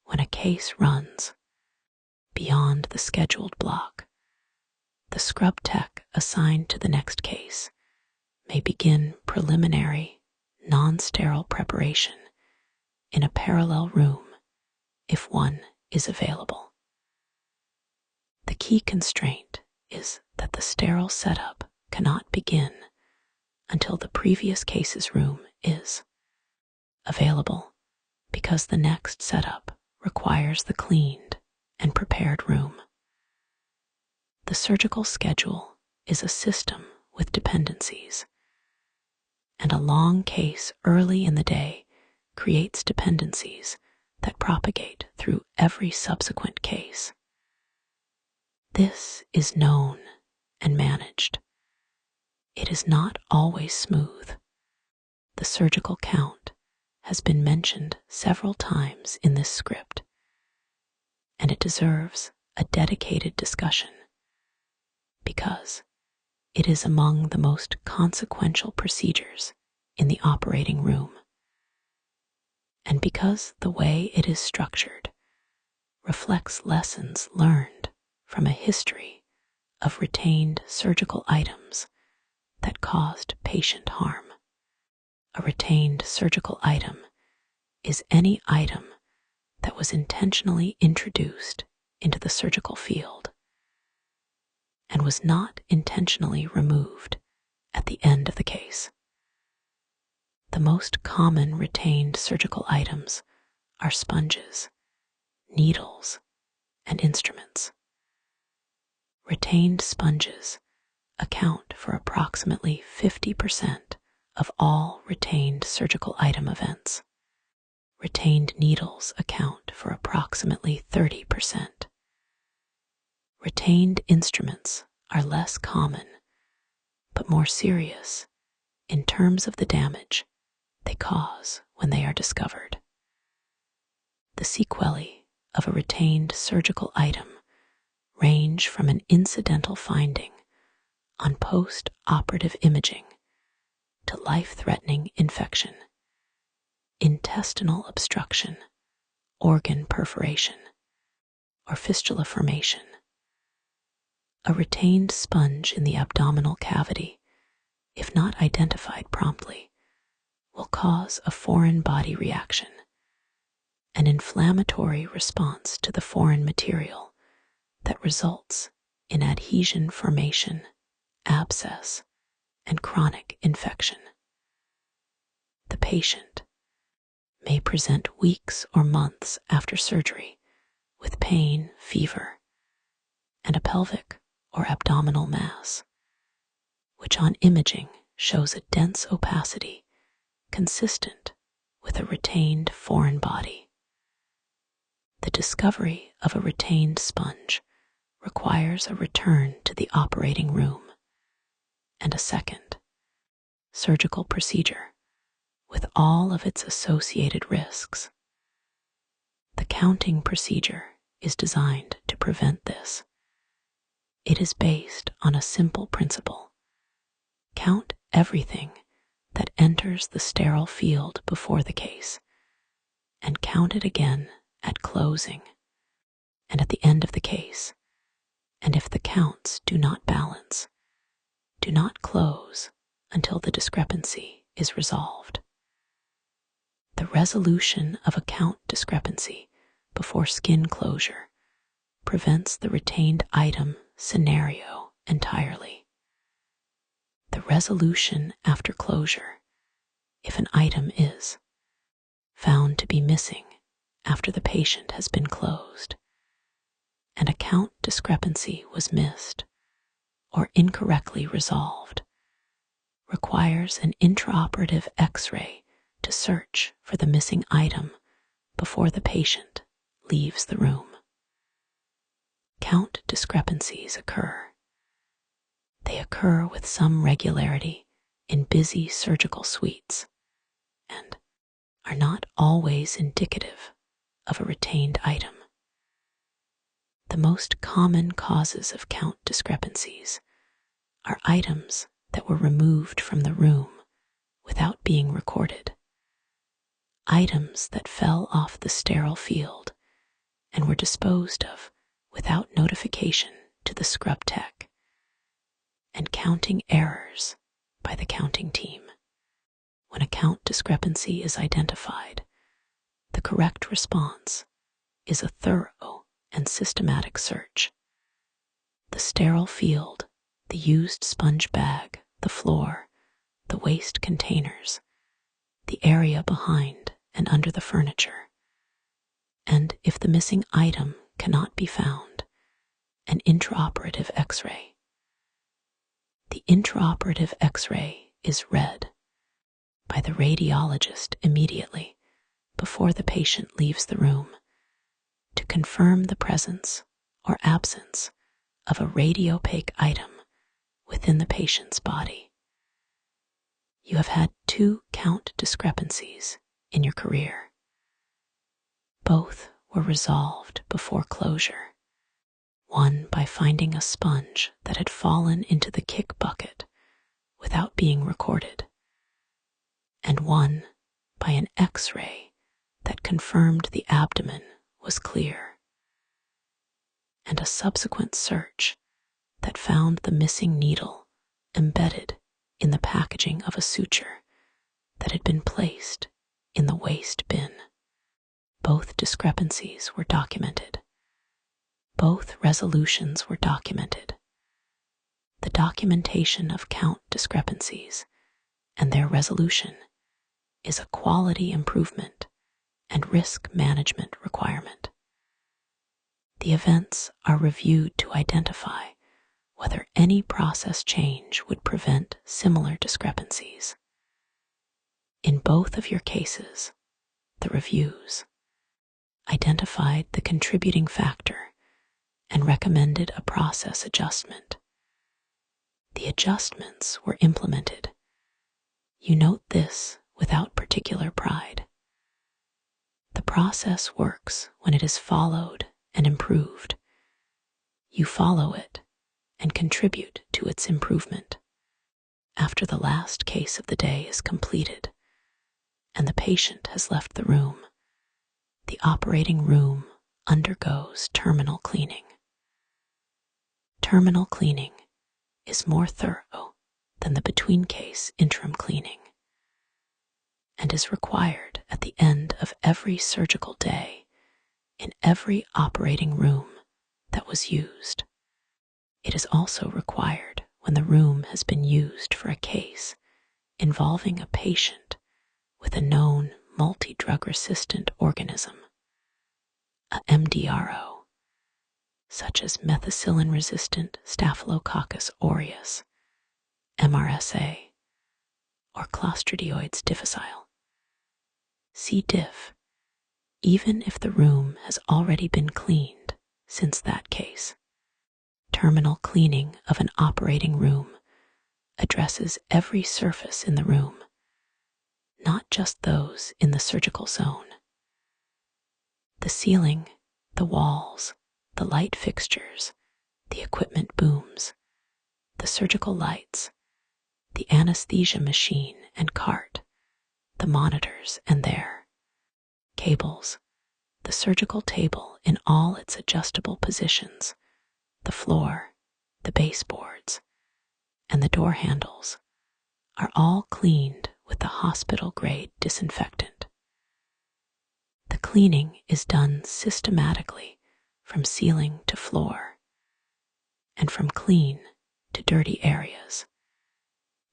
When a case runs beyond the scheduled block, the scrub tech assigned to the next case may begin preliminary, non-sterile preparation in a parallel room if one is available. The key constraint is that the sterile setup cannot begin until the previous case's room is available, because the next setup requires the cleaned and prepared room. The surgical schedule is a system with dependencies, and a long case early in the day creates dependencies that propagate through every subsequent case. This is known and managed. It is not always smooth. The surgical count has been mentioned several times in this script, and it deserves a dedicated discussion because it is among the most consequential procedures in the operating room, and because the way it is structured reflects lessons learned from a history of retained surgical items that caused patient harm. A retained surgical item is any item that was intentionally introduced into the surgical field and was not intentionally removed at the the end of the case. The most common retained surgical items are sponges, needles, and instruments. Retained sponges account for approximately 50% of all retained surgical item events. Retained needles account for approximately 30%. Retained instruments are less common, but more serious in terms of the damage they cause when they are discovered. The sequelae of a retained surgical item range from an incidental finding on post-operative imaging to life-threatening infection, intestinal obstruction, organ perforation, or fistula formation. A retained sponge in the abdominal cavity, if not identified promptly, will cause a foreign body reaction, an inflammatory response to the foreign material that results in adhesion formation, abscess, and chronic infection. The patient may present weeks or months after surgery with pain, fever, and a pelvic or abdominal mass, which on imaging shows a dense opacity consistent with a retained foreign body. The discovery of a retained sponge requires a return to the operating room and a second surgical procedure with all of its associated risks. The counting procedure is designed to prevent this. It is based on a simple principle. Count everything that enters the sterile field before the case, and count it again at closing and at the end of the case. And if the counts do not balance, do not close until the discrepancy is resolved. The resolution of a count discrepancy before skin closure prevents the retained item scenario entirely. The resolution after closure, if an item is found to be missing after the patient has been closed, and a count discrepancy was missed or incorrectly resolved, requires an intraoperative X-ray to search for the missing item before the patient leaves the room. Count discrepancies occur. They occur with some regularity in busy surgical suites and are not always indicative of a retained item. The most common causes of count discrepancies are items that were removed from the room without being recorded, items that fell off the sterile field and were disposed of without notification to the scrub tech, and counting errors by the counting team. When a count discrepancy is identified, the correct response is a thorough and systematic search. The sterile field, the used sponge bag, the floor, the waste containers, the area behind and under the furniture, and if the missing item cannot be found, an intraoperative X-ray. The intraoperative X-ray is read by the radiologist immediately before the patient leaves the room to confirm the presence or absence of a radiopaque item within the patient's body. You have had 2 count discrepancies in your career. Both were resolved before closure. One by finding a sponge that had fallen into the kick bucket without being recorded, and one by an X-ray that confirmed the abdomen was clear, and a subsequent search that found the missing needle embedded in the packaging of a suture that had been placed in the waste bin. Both discrepancies were documented. Both resolutions were documented. The documentation of count discrepancies and their resolution is a quality improvement and risk management requirement. The events are reviewed to identify whether any process change would prevent similar discrepancies. In both of your cases, the reviews identified the contributing factor and recommended a process adjustment. The adjustments were implemented. You note this without particular pride. The process works when it is followed and improved. You follow it and contribute to its improvement. After the last case of the day is completed and the patient has left the room, the operating room undergoes terminal cleaning. Terminal cleaning is more thorough than the between-case interim cleaning and is required at the end of every surgical day in every operating room that was used. It is also required when the room has been used for a case involving a patient with a known multi-drug resistant organism, a MDRO, such as methicillin-resistant Staphylococcus aureus, MRSA, or Clostridioides difficile. C. diff, even if the room has already been cleaned since that case. Terminal cleaning of an operating room addresses every surface in the room, not just those in the surgical zone. The ceiling, the walls, the light fixtures, the equipment booms, the surgical lights, the anesthesia machine and cart, the monitors and their cables, the surgical table in all its adjustable positions, the floor, the baseboards, and the door handles are all cleaned with the hospital-grade disinfectant. The cleaning is done systematically from ceiling to floor and from clean to dirty areas,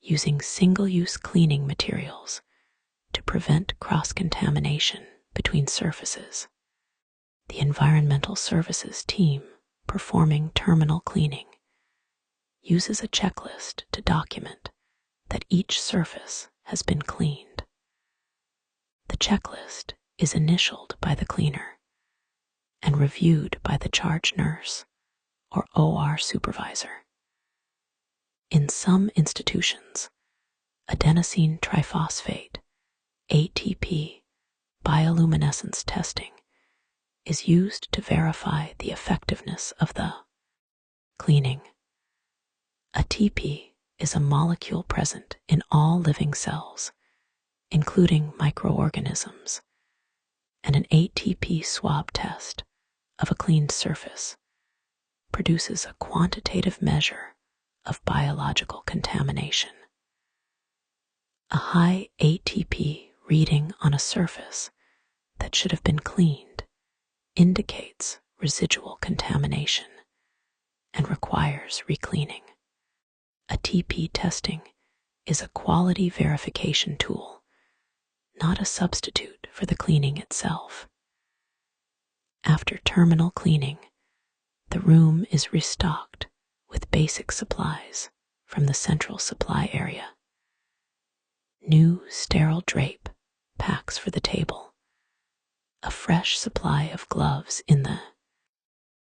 using single-use cleaning materials to prevent cross-contamination between surfaces. The environmental services team performing terminal cleaning uses a checklist to document that each surface has been cleaned. The checklist is initialed by the cleaner and reviewed by the charge nurse or OR supervisor. In some institutions, adenosine triphosphate, ATP, bioluminescence testing is used to verify the effectiveness of the cleaning. ATP is a molecule present in all living cells, including microorganisms, and an ATP swab test of a cleaned surface produces a quantitative measure of biological contamination. A high ATP reading on a surface that should have been cleaned indicates residual contamination and requires recleaning. ATP testing is a quality verification tool, not a substitute for the cleaning itself. After terminal cleaning, the room is restocked with basic supplies from the central supply area. New sterile drape, packs for the table, a fresh supply of gloves in the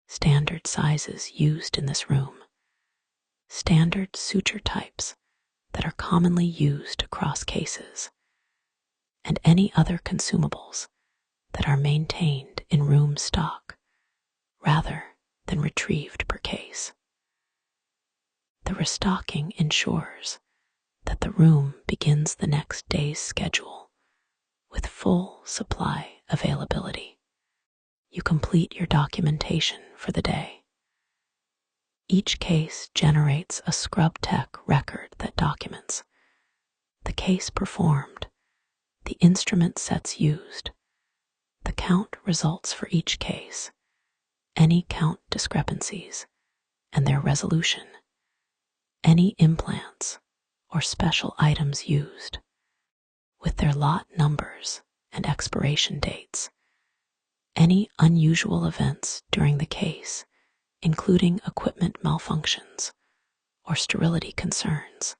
standard sizes used in this room, standard suture types that are commonly used across cases, and any other consumables that are maintained in room stock rather than retrieved per case. The restocking ensures that the room begins the next day's schedule with full supply availability. You complete your documentation for the day. Each case generates a scrub tech record that documents the case performed, the instrument sets used, the count results for each case, any count discrepancies, and their resolution, any implants or special items used, with their lot numbers and expiration dates, any unusual events during the case, including equipment malfunctions or sterility concerns,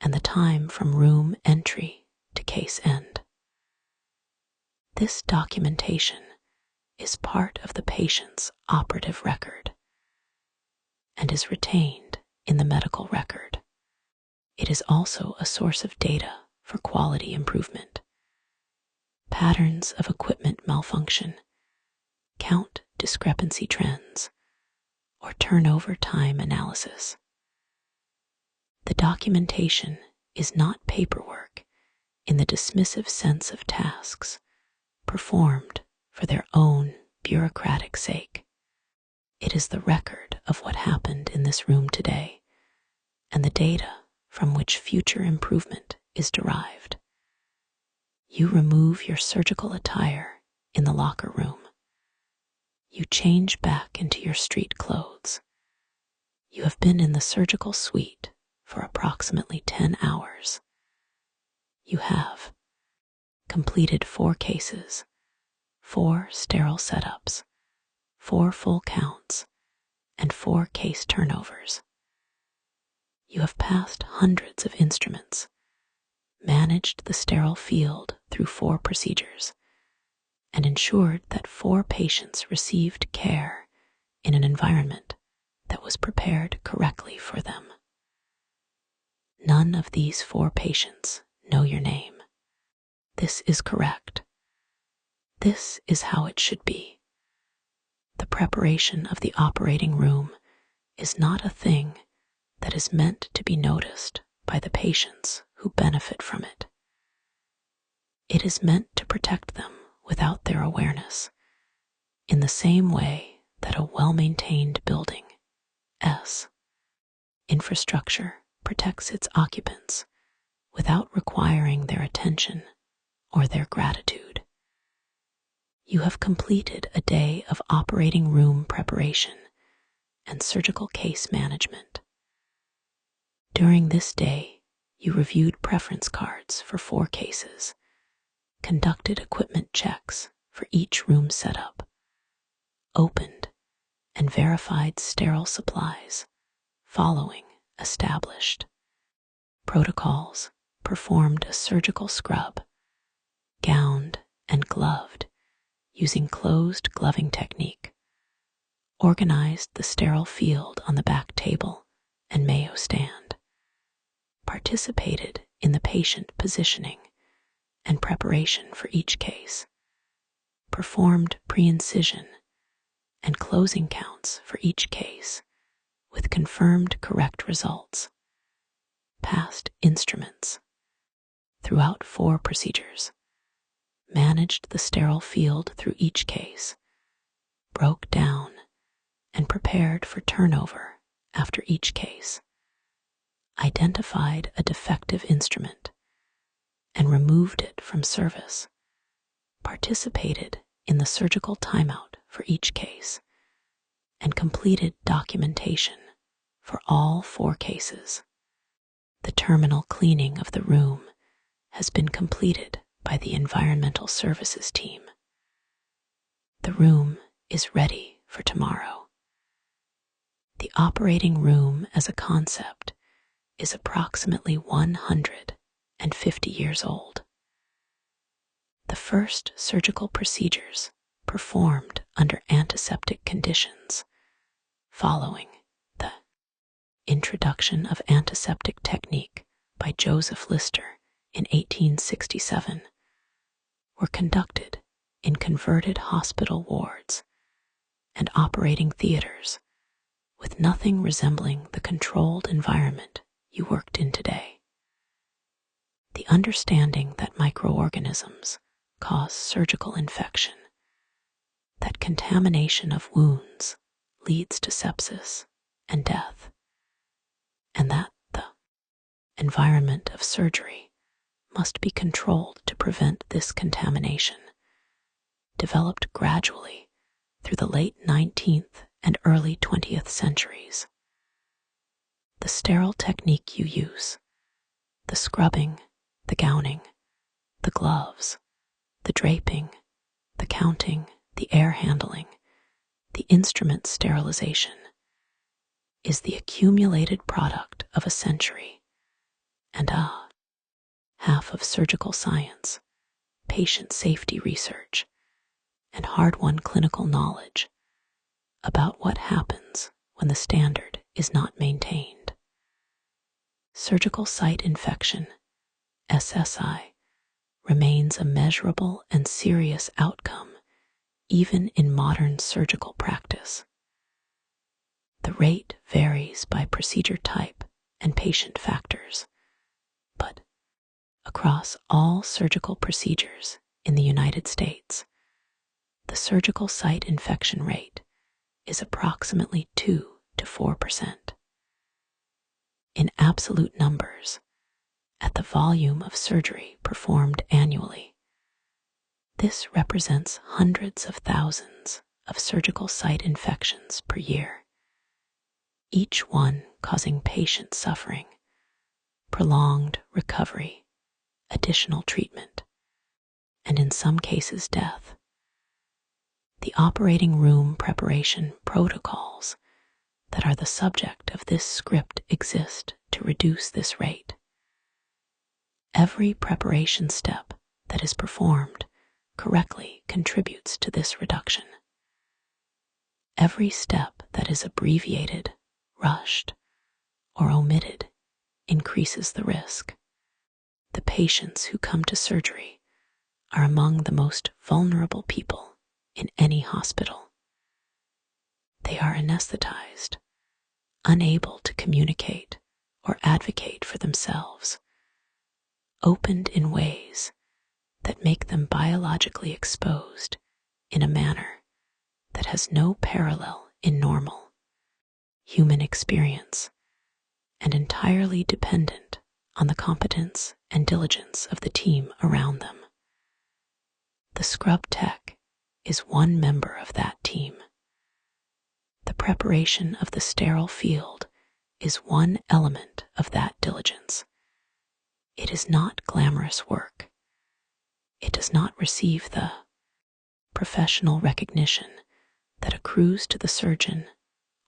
and the time from room entry to case end. This documentation is part of the patient's operative record and is retained in the medical record. It is also a source of data for quality improvement. Patterns of equipment malfunction, count discrepancy trends, or turnover time analysis. The documentation is not paperwork in the dismissive sense of tasks performed for their own bureaucratic sake. It is the record of what happened in this room today and the data from which future improvement is derived. You remove your surgical attire in the locker room. You change back into your street clothes. You have been in the surgical suite for approximately 10 hours. You have completed 4 cases, 4 sterile setups, 4 full counts, and 4 case turnovers. You have passed hundreds of instruments, managed the sterile field through 4 procedures, and ensured that 4 patients received care in an environment that was prepared correctly for them. None of these 4 patients know your name. This is correct. This is how it should be. The preparation of the operating room is not a thing that is meant to be noticed by the patients who benefit from it. It is meant to protect them without their awareness, in the same way that a well-maintained building, infrastructure, protects its occupants without requiring their attention or their gratitude. You have completed a day of operating room preparation and surgical case management. During this day, you reviewed preference cards for 4 cases, conducted equipment checks for each room setup, opened and verified sterile supplies following established protocols, performed a surgical scrub, gowned and gloved using closed gloving technique, organized the sterile field on the back table and Mayo stand, participated in the patient positioning and preparation for each case, performed pre-incision and closing counts for each case with confirmed correct results, passed instruments throughout 4 procedures, managed the sterile field through each case, broke down and prepared for turnover after each case, identified a defective instrument and removed it from service, participated in the surgical timeout for each case, and completed documentation for all 4 cases. The terminal cleaning of the room has been completed by the environmental services team. The room is ready for tomorrow. The operating room as a concept is approximately 150 years old. The first surgical procedures performed under antiseptic conditions following the introduction of antiseptic technique by Joseph Lister in 1867 were conducted in converted hospital wards and operating theaters with nothing resembling the controlled environment you worked in today. The understanding that microorganisms cause surgical infection, that contamination of wounds leads to sepsis and death, and that the environment of surgery must be controlled to prevent this contamination, developed gradually through the late 19th and early 20th centuries. The sterile technique you use, the scrubbing, the gowning, the gloves, the draping, the counting, the air handling, the instrument sterilization, is the accumulated product of a century and half of surgical science, patient safety research, and hard-won clinical knowledge about what happens when the standard is not maintained. Surgical site infection, SSI, remains a measurable and serious outcome even in modern surgical practice. The rate varies by procedure type and patient factors, but across all surgical procedures in the United States, the surgical site infection rate is approximately 2 to 4%. In absolute numbers, at the volume of surgery performed annually, this represents hundreds of thousands of surgical site infections per year, each one causing patient suffering, prolonged recovery, additional treatment, and in some cases death. The operating room preparation protocols that are the subject of this script exist to reduce this rate. Every preparation step that is performed correctly contributes to this reduction. Every step that is abbreviated, rushed, or omitted increases the risk. The patients who come to surgery are among the most vulnerable people in any hospital. They are anesthetized, unable to communicate or advocate for themselves, opened in ways that make them biologically exposed in a manner that has no parallel in normal human experience, and entirely dependent on the competence and diligence of the team around them. The scrub tech is one member of that team. The preparation of the sterile field is one element of that diligence. It is not glamorous work. It does not receive the professional recognition that accrues to the surgeon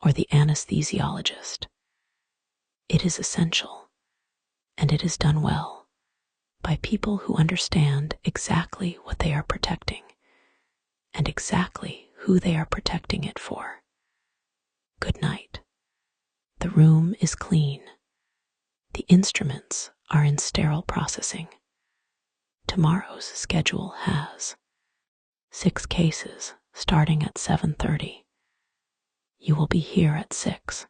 or the anesthesiologist. It is essential, and it is done well by people who understand exactly what they are protecting and exactly who they are protecting it for. Good night. The room is clean. The instruments are in sterile processing. Tomorrow's schedule has 6 cases starting at 7:30. You will be here at 6.